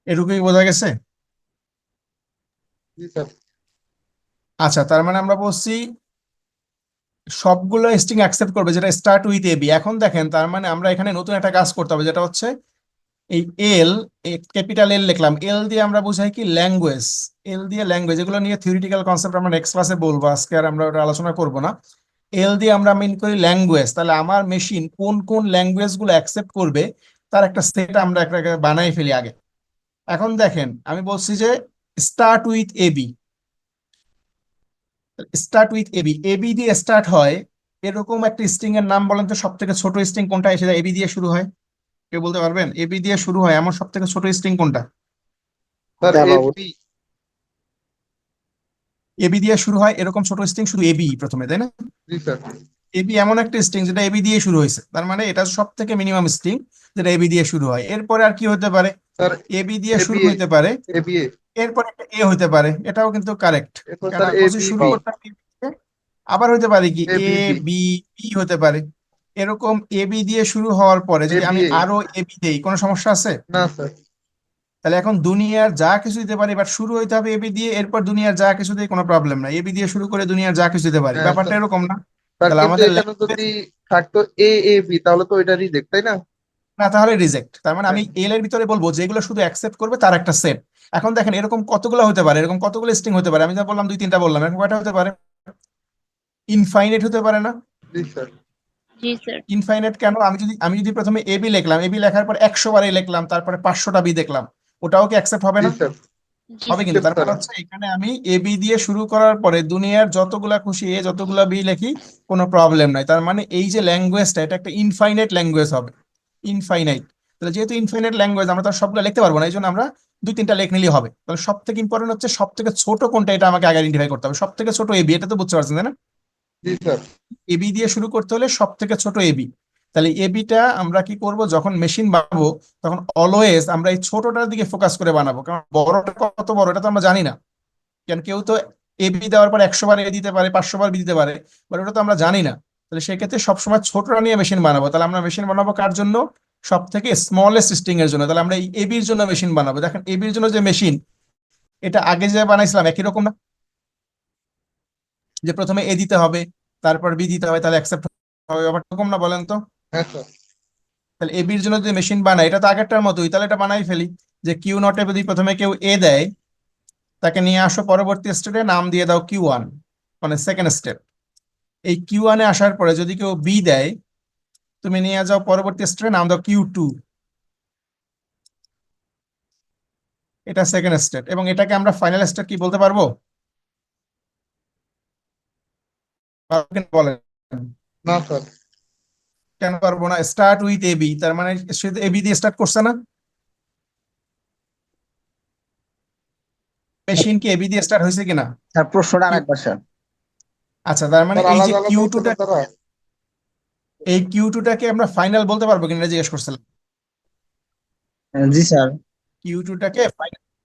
এটুকুই বোঝা গেছে? জি স্যার। আচ্ছা, তার মানে আমরা বলছি সবগুলো স্ট্রিং অ্যাকসেপ্ট করবে যেটা স্টার্ট উইথ এবি। এখন দেখেন, তার মানে আমরা এখানে নতুন একটা কাজ করতে হবে, যেটা হচ্ছে এই এল, ক্যাপিটাল এল লিখলাম, এল দিয়ে আমরা বুঝাই কি ল্যাঙ্গুয়েজ। এল দিয়ে ল্যাঙ্গুয়েজ, এগুলো নিয়ে থিওরিটিক্যাল কনসেপ্ট আমরা নেক্সট ক্লাসে বলবো, আজকে আর আমরা ওটা আলোচনা করব না। এল দিয়ে আমরা মিন করি ল্যাঙ্গুয়েজ। তাহলে আমার মেশিন কোন কোন ল্যাঙ্গুয়েজ গুলো অ্যাকসেপ্ট করবে তার একটা সেট আমরা একটা বানাই ফেলি আগে। এখন দেখেন আমি বলছি যে start with A B. Start with A B, A B দিয়ে স্টার্ট হয় এরকম একটা স্ট্রিং এর নাম বলেন তো, সব থেকে ছোট স্ট্রিং কোনটা এসে এবি দিয়ে শুরু হয়? কেউ বলতে পারবেন এবি দিয়ে শুরু হয় এমন সব থেকে ছোট স্ট্রিং কোনটা? Sir hello. এবি। এবি দিয়ে শুরু হয় এরকম ছোট স্ট্রিং শুধু এবি প্রথমে, তাই না? জি স্যার। এবি এমন একটা স্ট্রিং যেটা এবি দিয়ে শুরু হয়েছে, তার মানে এটা সব থেকে মিনিমাম স্ট্রিং যেটা এবি দিয়ে শুরু হয়। এরপরে আর কি হতে পারে? স্যার এবি দিয়ে শুরু এবিএ। হইতে পারে, এবিএ। এরপর একটা এ হতে পারে, এটাও কিন্তু কারেক্ট। এরপর কারণ স্যার আমি বলছি শুরু এবিবি। করতে হবে AB দিয়ে। আবার হতে পারে কি এ এবিবি। বি বি হতে পারে। এরকম এবি দিয়ে শুরু হওয়ার পরে যদি আমি এবিএ। আরো এবি দেই, কোনো সমস্যা আছে? না স্যার। তাহলে এখন দুনিয়ার যা কিছু দিতে পারি, বাট শুরু হইতে হবে এবি দিয়ে, এরপর দুনিয়ার যা কিছু দিয়ে কোনো প্রবলেম নাই, এবি দিয়ে শুরু করে দুনিয়ার যা কিছু দিতে পারি, হ্যাঁ ব্যাপারটা স্যার। এরকম না? স্যার তাহলে কিন্তু আমাদের এখানে যদি থাকতো এ এ বি তাহলে তো এটা রিজেক্ট, তাই না? না, তাহলে রিজেক্ট। তার মানে হ্যাঁ। আমি এল এর ভিতরে বলবো যেগুলো শুধু অ্যাকসেপ্ট করবে তার একটা সেট। এখন দেখেন এরকম কতগুলো হতে পারে, এরকম কতগুলো স্ট্রিং হতে পারে? আমি যা বললাম 2 3টা বললাম, এরকম কয়টা হতে পারে? ইনফাইনাইট হতে পারে না? জি স্যার। জি স্যার। ইনফাইনাইট কেন? আমি যদি প্রথমে এবি লিখলাম, এবি লেখার পর 100 বার এ লিখলাম, তারপরে 500টা বি দেখলাম, ওটাও কি অ্যাকসেপ্ট হবে জি না? স্যার। জি হবে। কিন্তু স্যার। তার মানে হচ্ছে এখানে আমি এবি দিয়ে শুরু করার পরে দুনিয়ার যতগুলা খুশি এ যতগুলা বি লিখি, কোনো প্রবলেম নাই। তার মানে এই যে ল্যাঙ্গুয়েজটা, এটা একটা ইনফাইনাইট ল্যাঙ্গুয়েজ হবে। ইনফাইনাইট। তাহলে যেহেতু ইনফাইনাইট ল্যাঙ্গুয়েজ, আমরা তো আর সবগুলো লিখতে পারবো না, এই জন্য আমরা 2 3টা লেখ নিলেই হবে। তাহলে সব থেকে ইম্পর্টেন্ট হচ্ছে সব থেকে ছোট কোনটা, এটা আমাকে আগে আইডেন্টিফাই করতে হবে। সব থেকে ছোট এবি, এটা তো বুঝতে পারছেন, তাই না? জি স্যার। এবি দিয়ে শুরু করতে হলে সব থেকে ছোট এবি। তাহলে এবিটা আমরা কি করব, যখন মেশিন বানাবো তখন অলওয়েজ আমরা এই ছোটটার দিকে ফোকাস করে বানাবো, কারণ বড়টা কত বড় এটা তো আমরা জানি না। কেন কেউ তো এবি দেওয়ার পর 100 বার এ দিতে পারে, 500 বার বি দিতে পারে, বাট ওটা তো আমরা জানি না। তাহলে সেক্ষেত্রে সবসময় ছোটটা নিয়ে মেশিন বানাবো। তাহলে আমরা মেশিন বানাবো কার জন্য? সব থেকে স্মলেস্ট স্ট্রিং এর জন্য। তাহলে আমরা এই এবির জন্য মেশিন বানাবো। দেখেন এবির জন্য যে মেশিন, এটা আগে যে বানাইছিলাম একই রকম না? যে প্রথমে এ দিতে হবে, তারপর বি দিতে হবে, তাহলে অ্যাকসেপ্ট হবে, ব্যাপারটা এরকম না বলেন তো? হ্যাঁ স্যার। তাহলে এবির জন্য যদি মেশিন বানাই, এটা তো আগেরটার মতোই, তাহলে এটা বানাই ফেলি যে কিউ নটে যদি প্রথমে কেউ এ দেয়, তাকে নিয়ে আসো পরবর্তী স্টেপে, নাম দিয়ে দাও কিউ ওয়ান, মানে সেকেন্ড স্টেপ। এই কিউ ওয়ানে আসার পরে যদি কেউ বি দেয়, তুমি নিয়ে যাও পরবর্তী স্টেপে, নাম দাও কিউ টু, এটা সেকেন্ড স্টেপ। এবং এটাকে আমরা ফাইনাল স্টেপ কি বলতে পারবো? পারবো কিনা বলেন? না স্যার। কেন পারবো না? স্টার্ট উইথ এবি, তার মানে সে এবি দিয়ে স্টার্ট করছে না? মেশিন কি এবি দিয়ে স্টার্ট হয়েছে কিনা? স্যার প্রশ্নটা আরেকবার স্যার। আচ্ছা, তার মানে স্যার এই যে আলাদা আলাদা কিউ হচ্ছে টুটা, না তারা? এই কিউ টুটাকে আমরা ফাইনাল বলতে পারবো কিনা, এটা জিজ্ঞেস করছিলাম। জি স্যার। কিউ টুটাকে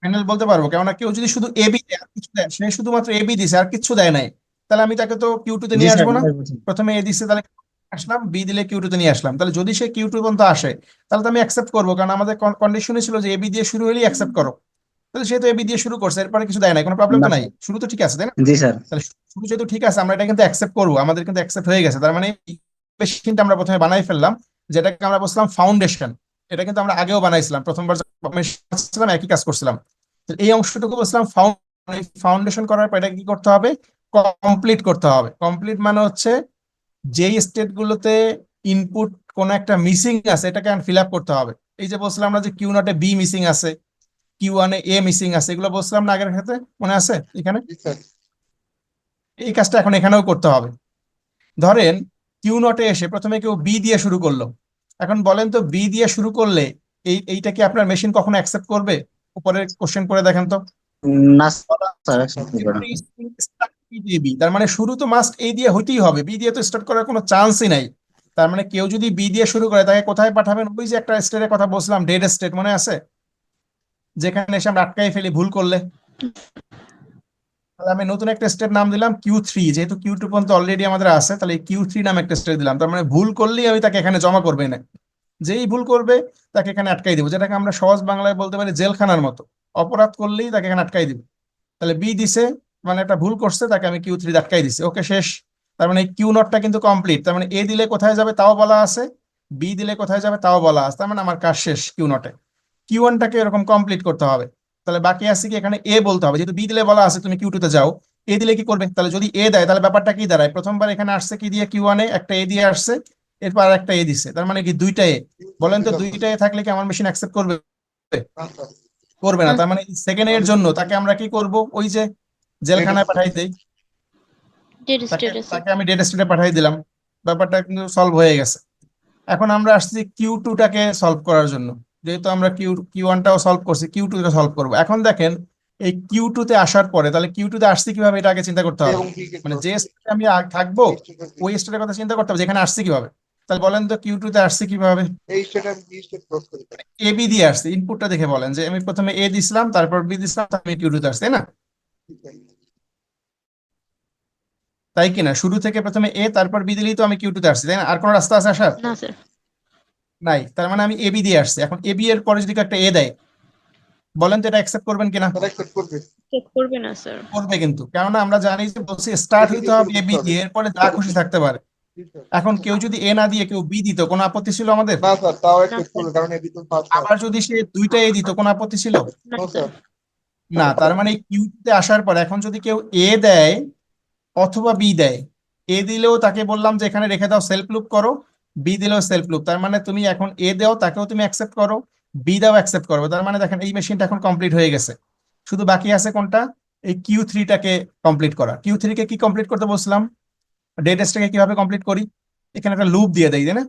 ফাইনাল বলতে পারবো, কেননা কেউ যদি শুধু এবি দেয় আর কিছু দেয়, সে শুধুমাত্র এবি দিছে আর কিছু দেয় নাই, তাহলে আমি তাকে তো কিউ2 তে জি নিয়ে স্যার আসবো না। নিয়ে আসবো। প্রথমে এ দিচ্ছে, তাহলে আসলাম, বি দিলে কিউ2 তে নিয়ে আসলাম। তাহলে যদি সে কিউ2 পর্যন্ত আসে তাহলে তো আমি অ্যাকসেপ্ট করবো, কারণ আমাদের কন্ডিশনই ছিল যে এবি দিয়ে শুরু হলেই অ্যাকসেপ্ট করো। তাহলে সে তো এবি দিয়ে শুরু করছে, এরপরে কিছু দেয় না, কোনো প্রবলেম না তো নাই, স্যার। শুরু তো ঠিক আছে, তাই না? জি স্যার। তাহলে শুরু যেহেতু ঠিক আছে, আমরা এটা কিন্তু অ্যাকসেপ্ট করবো, আমাদের কিন্তু অ্যাকসেপ্ট হয়ে গেছে। তার মানে মেশিনটা আমরা প্রথমে বানাই ফেললাম, যেটাকে আমরা বলছিলাম ফাউন্ডেশন। এটা কিন্তু আমরা আগেও বানাইছিলাম, প্রথমবার যখন machine বানাচ্ছিলাম একই কাজ করছিলাম। তো এই অংশটুকু বলছিলাম ফাউন্ডেশন করার পর এটা কি করতে হবে, কমপ্লিট করতে হবে। কমপ্লিট মানে হচ্ছে যেই স্টেট গুলোতে ইনপুট কোন একটা মিসিং আছে এটাকে ফিল আপ করতে হবে। এই যে বলছিলাম আমরা যে কিউ0 বি মিসিং আছে, কিউ1 এ মিসিং আছে, এগুলো বলছিলাম না আগের ক্ষেত্রে, মনে আছে এখানে? জি স্যার। এই কাজটা এখন এখানেও করতে হবে। ধরেন কিউ0 এসে প্রথমে কেউ বি দিয়ে শুরু করলো। এখন বলেন তো বি দিয়ে শুরু করলে এইটা কি আপনার মেশিন কখনো অ্যাকসেপ্ট করবে? উপরের কোশ্চেন করে দেখেন তো। না স্যার accept করবে না। তার মানে শুরু তো মাস্ট এই দিয়ে হইতেই হবে, বি দিয়ে তো স্টার্ট করার কোনো চান্সই নাই। তার মানে কেউ যদি বি দিয়ে শুরু করে তাকে কোথায় পাঠাবেন? ওই যে একটা স্টেটের কথা বলছিলাম, ডেড স্টেট, মনে আছে? যেখানে এসে আমরা আটকাই ফেলি ভুল করলে। তাহলে আমি নতুন একটা স্টেট নাম দিলাম কিউ3, যেহেতু কিউ2 পর্যন্ত অলরেডি আমাদের আছে, তাহলে কিউ3 নামে একটা স্টেট দিলাম। তার মানে ভুল করলেই আমি তাকে এখানে জমা করবে না, যেই ভুল করবে তাকে এখানে আটকাই দিব, যেটাকে আমরা সহজ বাংলায় বলতে পারি জেলখানার মতো। অপরাধ করলেই তাকে এখানে আটকাই দিব। তাহলে বি দিছে, মানে একটা ভুল করছে, তাকে আমি কিউ3 আটকাই দিছি, ওকে শেষ। তার মানে কিউ0টা কিন্তু কমপ্লিট। তার মানে এ দিলে কোথায় যাবে তাও বলা আছে, বি দিলে কোথায় যাবে তাও বলা আছে, তার মানে আমার কাজ শেষ কিউ0-এ। কিউ1টাকে এরকম কমপ্লিট করতে হবে। তাহলে বাকি আছে কি, এখানে এ বলতে হবে, যেহেতু বি দিলে বলা আছে তুমি কিউ2-তে যাও। এ দিলে কি করবে? তাহলে যদি এ দেয় তাহলে ব্যাপারটা কি দাঁড়ায়, প্রথমবার এখানে আসছে কি দিয়ে, কিউ1-এ একটা এ দিয়ে আসছে, এরপর আর একটা এ দিচ্ছে, তার মানে কি দুইটা এ। বলেন তো দুইটা এ থাকলে কি আমার মেশিন অ্যাকসেপ্ট করবে? না স্যার। করবে না। তার মানে সেকেন্ড এর জন্য তাকে আমরা কি করব, ওই যে জেলখানায় পাঠাই দেই, ডেড তাকে স্টেটাস। তাকে আমি ডেড স্টেটে পাঠাই দিলাম, ব্যাপারটা কিন্তু সলভ হয়ে গেছে। এখন আমরা আসছি কিউ2টাকে সলভ করার জন্য। যেহেতু আমরা কিউ1টাও সলভ করছি, কিউ2কে সলভ করবো। এখন দেখেন এই কিউ2-তে আসার পরে, তাহলে কিউ2-তে আসছি কিভাবে এটা আগে চিন্তা করতে হবে। এবং বি কে মানে ক্রস যে করে। স্টেটে আমি থাকবো এই স্টেট আর বি। ওই স্টেটের কথা চিন্তা করতে হবে, যেখানে আসছি কিভাবে। তাহলে বলেন তো কিউ2-তে আসছি কিভাবে? এই স্টেট আর বি স্টেট ক্রস করে। এ বি দিয়ে আসছি, ইনপুটটা দেখে বলেন যে আমি প্রথমে এ দিছিলাম, তারপর বি দিছিলাম, তারপর আমি কিউ2-তে আসছি, তাই না? তাই কিনা? শুরু থেকে প্রথমে এ তারপর বি দিলেই তো আমি কিউ2-তে আসছি, তাই না? আর কোনো রাস্তা আছে আসার? না স্যার। নাই। তার মানে আমি এবি দিয়ে আসছি। এখন এবি এর পরে যদি কেউ একটা এ দেয়, বলেন তো এটা অ্যাকসেপ্ট করবেন কিনা? তারা accept করবে। চেক করবে না স্যার। করবে কিন্তু, কেননা আমরা জানি যে বলছি স্টার্ট এবি হইতে দিয়ে হবে শুরু এবি করতে হবে। দিয়ে, এরপরে যা খুশি থাকতে পারে। জি স্যার। এখন কেউ যদি এ না দিয়ে কেউ বি দিত, কোনো আপত্তি ছিল আমাদের? না স্যার, তাও না accept স্যার। করবে, কারণ এবি তো ফার্স্ট আবার যদি সে দুইটা এ দিত, কোনো আপত্তি ছিল? না নো স্যার। স্যার। না। তার মানে কিউতে আসার পর এখন যদি কেউ এ দেয় অথবা বি দেয়, এ দিলেও তাকে বললাম যে এখানে রেখে দাও, সেলফ লুপ করো। বি দিলেও সেলফ লুপ। তার মানে তুমি এখন এ দাও, তাকেও তুমি অ্যাকসেপ্ট করো, বি দাও অ্যাকসেপ্ট করো। তার মানে দেখেন এই মেশিনটা এখন কমপ্লিট হয়ে গেছে। শুধু বাকি আছে কোনটা? এই কিউ3টাকে কমপ্লিট করা। কিউ3-কে কি কমপ্লিট করতে বলছিলাম? ডেড স্ট্যাকে কিভাবে কমপ্লিট করি? এখানে একটা লুপ দিয়ে দেই, তাই না?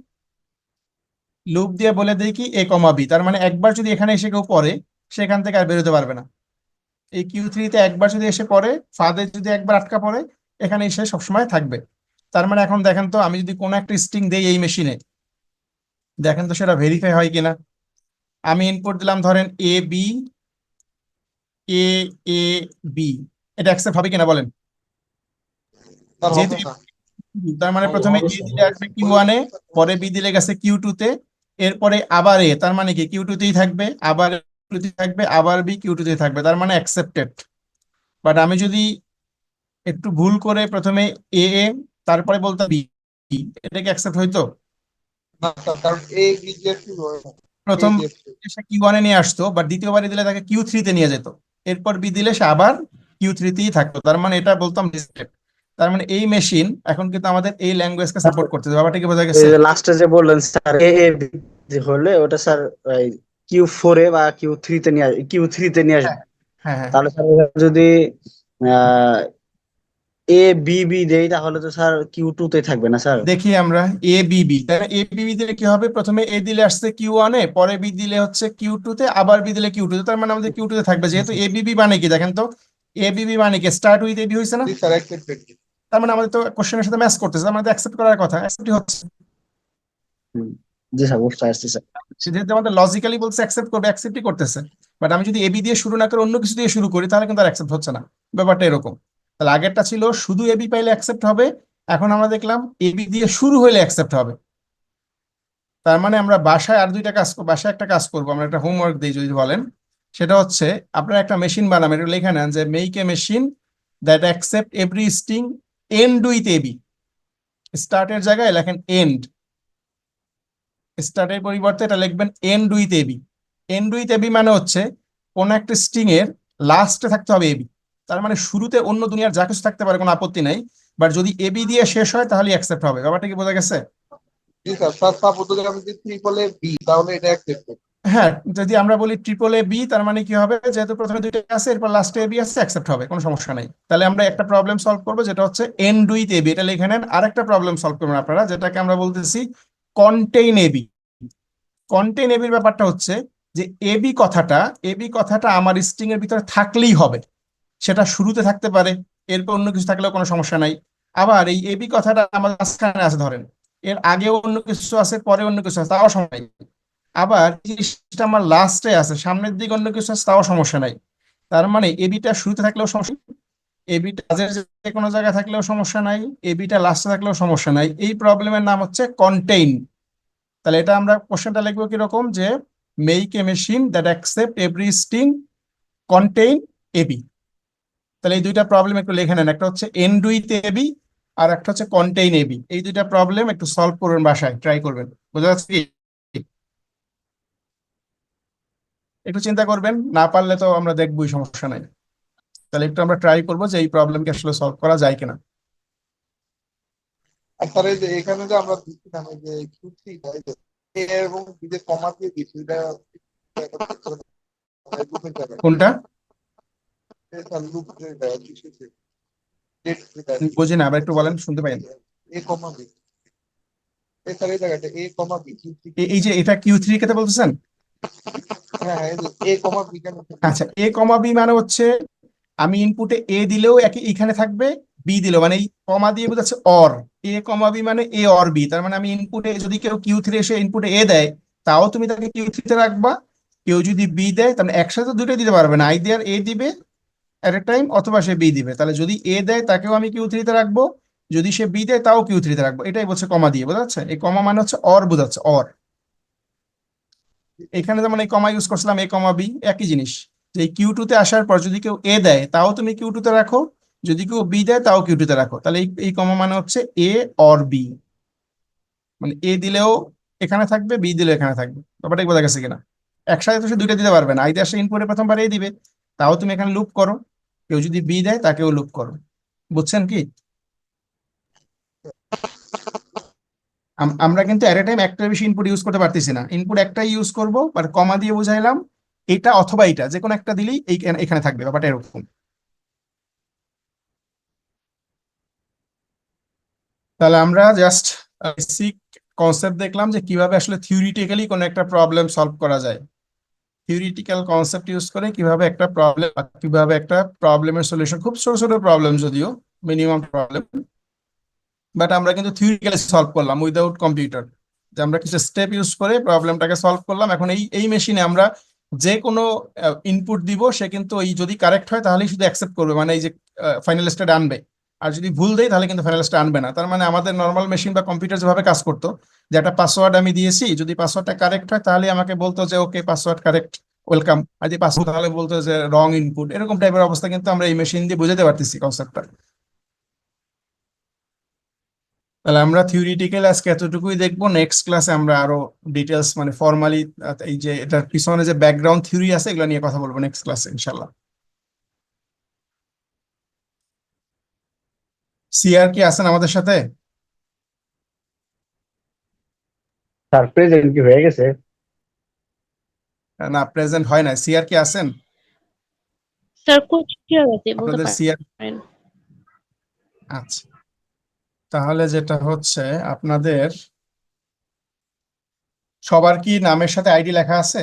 লুপ দিয়ে বলে দেই কি এ কমা বি। তার মানে একবার যদি এখানে এসে কেউ পড়ে, সেখান থেকে আর বেরোতে পারবে না। এই কিউ3-তে একবার যদি এসে পড়ে, ফাঁদে যদি একবার আটকা পড়ে, এখানে এসে সবসময় থাকবে। তার মানে এখন দেখেন তো, আমি যদি কোনো একটা স্ট্রিং দেই এই মেশিনে, দেখেন তো সেটা ভেরিফাই হয় কিনা। আমি ইনপুট দিলাম ধরেন A B, A A B, এটা অ্যাকসেপ্ট হবে কিনা বলেন? স্যার যেহেতু হবে না। তার মানে প্রথমে এ দিলে আসবে কিউ1-এ, পরে বি দিলে গেছে কিউ2-তে, এরপরে আবার এ, তার মানে কি কিউ2-তেই থাকবে, আবার কিউ2-তেই থাকবে, আবার বি কিউ2-তেই থাকবে, তার মানে অ্যাকসেপ্টেড। বাট আমি যদি একটু ভুল করে প্রথমে এ এ তারপরে বলতাম বি, এটা কি অ্যাকসেপ্ট হইতো? না স্যার, কারণ এ বি দিয়ে শুরু হয় না। এ প্রথম দিয়ে শুরু। সে কিউ1-এ নিয়ে আসতো, বাট দ্বিতীয়বারে দিলে তাকে কিউ3-তে নিয়ে যেত, এরপর বি দিলে সে আবার কিউ3-তেই থাকতো, তার মানে এটা বলতাম রিজেক্টেড। তার মানে এই মেশিন এখন কিন্তু আমাদের এই ল্যাঙ্গুয়েজকে সাপোর্ট করতেছে। ব্যাপারটা কি বোঝা গেছে? লাস্টে যে বললেন স্যার এ এ বি যে হলে ওটা স্যার কিউ4 এ বা কিউ থ্রিতে নিয়ে আসবে। হ্যাঁ হ্যাঁ হ্যাঁ। তাহলে স্যার যদি এ বি বি দেই তাহলে তো স্যার কিউ2 তে থাকবে না স্যার। দেখি আমরা এ বিবি, তাই না? এ বিবি দিলে কি হবে, প্রথমে এ দিলে আসছে কিউ1-এ, পরে বি দিলে হচ্ছে কিউ2-তে, আবার বি দিলে কিউ2-তে, তার মানে আমাদের কিউ2-তে থাকবে। যেহেতু এ বিবি মানে কি দেখেন তো, এ বিবি মানে কি স্টার্ট উইথ এ বি হয়েছে না? জি স্যার, accepted। তার মানে আমাদের তো কোশ্চেনের সাথে ম্যাচ করতেছে, তার মানে অ্যাকসেপ্ট করার কথা, অ্যাকসেপ্টই হচ্ছে। হুম, জি স্যার বুঝতে আসছে স্যার। সে যেহেতু আমাদের লজিক্যালি বলছে অ্যাকসেপ্ট করবে, অ্যাকসেপ্টই করতেছে। বাট আমি যদি এবি দিয়ে শুরু না করে অন্য কিছু দিয়ে শুরু করি, তাহলে কিন্তু আর অ্যাকসেপ্ট হচ্ছে না। ব্যাপারটা এরকম। তাহলে আগেরটা ছিল শুধু এবি পাইলে অ্যাকসেপ্ট হবে, এখন আমরা দেখলাম এবি দিয়ে শুরু হলে অ্যাকসেপ্ট হবে। তার মানে আমরা বাসায় আর দুইটা কাজ বাসায় একটা কাজ করবো, আমরা একটা হোমওয়ার্ক দিই যদি বলেন, সেটা হচ্ছে আপনারা একটা মেশিন বানাবেন, এটা লেখা নেন যে make a machine that accept every string end with AB. স্টার্টের জায়গায় লেখেন এন্ড, স্টার্টের পরিবর্তে এটা লিখবেন end with AB. End with AB মানে হচ্ছে কোন একটা স্ট্রিং এর লাস্টে থাকতে হবে এবি। তার মানে শুরুতে অন্য দুনিয়ার যা কিছু থাকতে পারে, কোনো আপত্তি নাই, বাট যদি এবি দিয়ে শেষ হয় তাহলে অ্যাকসেপ্ট হবে। ব্যাপারটা কি বোঝা গেছে? জি স্যার। স্যার সাপোজ যদি আমি যদি ট্রিপল এ বি, তাহলে এটা অ্যাকসেপ্ট করবে। হ্যাঁ, যদি আমরা বলি ট্রিপল এ বি, তার মানে কি হবে, যেহেতু প্রথমে দুইটা আছে এরপর লাস্টে এবি আছে, অ্যাকসেপ্ট হবে, কোনো সমস্যা নাই। তাহলে আমরা একটা প্রবলেম সলভ করবো যেটা হচ্ছে এন্ড উইথ এবি, এটা লিখে নেন। আরেকটা প্রবলেম সলভ করবেন আপনারা, যেটাকে আমরা বলতেছি কন্টেইন এবি। কন্টেইন এবির ব্যাপারটা হচ্ছে যে এবি কথাটা আমার স্ট্রিং এর ভিতরে থাকলেই হবে, সেটা শুরুতে থাকতে পারে, এরপর অন্য কিছু থাকলেও কোনো সমস্যা নাই। আবার এই এবি কথাটা আমার মাঝখানে আছে ধরেন, এর আগেও অন্য কিছু আছে, পরে অন্য কিছু আছে, তাও সমস্যা নাই। আবার এই জিনিসটা আমার লাস্টে আছে, সামনের দিকে অন্য কিছু আছে, তাও সমস্যা নাই। তার মানে এবিটা শুরুতে থাকলেও সমস্যা, এবিটা মাঝের যে কোনো জায়গায় থাকলেও সমস্যা নাই, এবিটা লাস্টে থাকলেও সমস্যা নাই। এই প্রবলেমের নাম হচ্ছে কন্টেইন। তাহলে এটা আমরা কোশ্চেনটা লিখবো কিরকম, যে make a machine that accept every string contain A B. তাহলে এই দুইটা প্রবলেম একটু লিখে নেন, একটা হচ্ছে এন্ড উইথ এবি আর একটা হচ্ছে কন্টেইন এবি। এই দুইটা প্রবলেম একটু সলভ করবেন, বাসায় ট্রাই করবেন। বোঝা যাচ্ছে কি? একটু চিন্তা করবেন, না পারলে তো আমরা দেখবোই, সমস্যা নাই। তাহলে একটু আমরা ট্রাই করবো যে এই প্রবলেমকে আসলে সলভ করা যায় কিনা। আর স্যার এই যে এখানে যে আমরা দিচ্ছিলাম এই যে Q3 টা, এই যে এ এবং বি যে কমা দিয়ে দিচ্ছি, এটা লুপের জায়গায় কোনটা? স্যার লুপ যেটা কিসেছে, ডেট যেটা বুঝি না, আবার একটু বলেন, শুনতে পাইনি। এ কমা বি, এই স্যার এই জায়গাটা এ কমা বি Q3। এই যে এটা কিউ3 কে বলতেছেন? হ্যাঁ হ্যাঁ, এই যে এ কমা বি কেন? আচ্ছা, এ কমা বি মানে হচ্ছে আমি ইনপুটে এ দিলেও একই এখানে থাকবে, বি দিলেও, মানে এই কমা দিয়ে বোঝাচ্ছে অর। এ কমা বি মানে এ অর বি। তার মানে আমি ইনপুটে যদি কেউ কিউ3 এসে ইনপুটে এ দেয়, তাও তুমি তাকে কিউ3 তে রাখবা। কেউ যদি বি দেয়, তাহলে একসাথে দুটো দিতে পারবে না, আইদার এ দিবে এট এ টাইম অথবা সে বি দিবে। তাহলে যদি এ দেয় তাকেও আমি কিউ3 তে রাখবো, যদি সে বি দেয় তাও কিউ3 তে রাখবো। এটাই বলছে কমা দিয়ে, বোঝা যাচ্ছে? এই কমা মানে হচ্ছে অর বোঝাচ্ছে, অর। এখানে যেমন এই কমা ইউজ করছিলাম এ কমা বি, একই জিনিস, যে কিউ2 তে আসার পর যদি কেউ এ দেয় তাও তুমি কিউ2 তে রাখো, যদি কেউ বি দেয় তাও কিউ2 তে রাখো। তাহলে এই কমা মানে হচ্ছে এ অর বি, মানে এ দিলেও এখানে থাকবে, বি দিলেও এখানে থাকবে। ব্যাপারটা কি বোঝা গেছে কিনা? একসাথে তো সে দুইটা দিতে পারবে না, আইদার সে ইনপুটে প্রথমবার এ দিবে, তাও তুমি এখানে লুপ করো, কেউ যদি বি দেয় তাকেও লুপ করো। বুঝছেন কি? আমরা কিন্তু এট এ টাইম একটা বেশি ইনপুট ইউজ করতে পারতেছি না, ইনপুট একটাই ইউজ করব, বাট কমা দিয়ে বুঝাইলাম এটা অথবা এটা যে কোনো একটা দিলেই এখানে থাকবে। ব্যাপারটা এরকম। তাহলে আমরা জাস্ট বেসিক কনসেপ্ট দেখলাম যে কিভাবে আসলে থিওরিটিক্যালি কোনো একটা প্রবলেম সলভ করা যায়, থিওরিটিক্যাল কনসেপ্ট ইউজ করে কিভাবে একটা প্রবলেম, কিভাবে একটা প্রবলেমের সলিউশন, খুব ছোট ছোট প্রবলেম যদিও, মিনিমাম প্রবলেম, বাট আমরা কিন্তু থিওরিটিক্যালি সলভ করলাম উইদাউট কম্পিউটার, যে আমরা কিছু স্টেপ ইউজ করে প্রবলেমটাকে সলভ করলাম। এখন এই মেশিনে আমরা যে কোনো ইনপুট দিব, সে কিন্তু এই যদি কারেক্ট হয় তাহলেই শুধু অ্যাকসেপ্ট করবে, মানে এই যে ফাইনাল স্টেট আনবে। আর যদি ভুল দেয় তাহলে কিন্তু ফাইনাল স্টেট আনবে না। তার মানে আমাদের নর্মাল মেশিন বা কম্পিউটার যেভাবে কাজ করতো, যে একটা পাসওয়ার্ড আমি দিয়েছি, যদি পাসওয়ার্ডটা কারেক্ট হয় তাহলে আমাকে বলতো যে ওকে পাসওয়ার্ড কারেক্ট, ওয়েলকাম। আর যদি পাসওয়ার্ড তাহলে বলতো যে রং ইনপুট। এরকম টাইপের অবস্থা কিন্তু আমরা এই মেশিন দিয়ে বুঝাতে পারতেছি কনসেপ্টটা। তাহলে আমরা থিওরিটিক্যাল আজকে এতটুকুই দেখবো, নেক্সট ক্লাসে আমরা আরো ডিটেলস মানে ফর্মালি এই যে এটার পিছনে যে ব্যাকগ্রাউন্ড থিওরি আছে এগুলো নিয়ে কথা বলবো নেক্সট ক্লাসে ইনশাল্লাহ। সিআর কি আছেন আমাদের সাথে? স্যার প্রেজেন্ট কি হয়ে গেছে? না, প্রেজেন্ট হয় না। সিআর কি আছেন স্যার কোচ কি হবে বলতে আপনাদের? সিআর পারেন? আচ্ছা, তাহলে যেটা হচ্ছে আপনাদের সবার কি নামের সাথে আইডি লেখা আছে?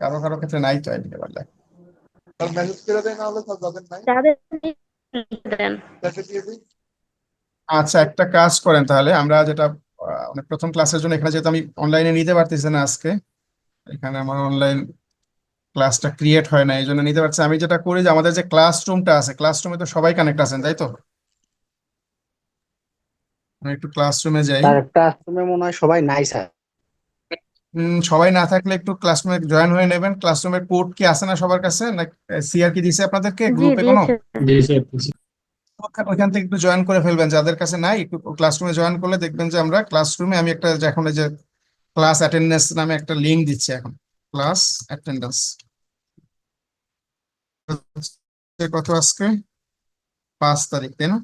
কারো কারো ক্ষেত্রে নাই তো আইডি লেখা। স্যার মেসেজ করে দেয়, না হলে স্যার যাবেন নাই, যাদের দেন। তাকে দিয়ে দিই। আচ্ছা, একটা কাজ করেন তাহলে, আমরা যেটা মানে প্রথম ক্লাসের জন্য এখানে যেহেতু আমি অনলাইনে নিতে পারতেছি না আজকে, এখানে আমার অনলাইন ক্লাসটা ক্রিয়েট হয় না, এই জন্য নিতে পারছি। আমি যেটা করি যে আমাদের যে ক্লাসরুমটা আছে, ক্লাসরুমে তো সবাই কানেক্ট আছেন, তাই তো? আমি একটু ক্লাসরুমে যাই। স্যার ক্লাসরুমে মনে হয় সবাই নাই স্যার। সবাই না থাকলে একটু ক্লাসরুমে জয়েন হয়ে নেবেন। ক্লাসরুমের কোড কি আছে না সবার কাছে, না সিআর কি দিছে আপনাদেরকে জি গ্রুপে কোনো? দিয়েছে। ওখান থেকে একটু জয়েন করে ফেলবেন, যাদের কাছে নাই একটু ক্লাসরুমে জয়েন করলে দেখবেন যে আমরা ক্লাসরুমে, আমি একটা যে এখন এই যে ক্লাস অ্যাটেন্ডেন্স নামে একটা লিঙ্ক দিচ্ছি এখন, ক্লাস অ্যাটেন্ডেন্স। কত আজকে 5 তারিখ, তাই না?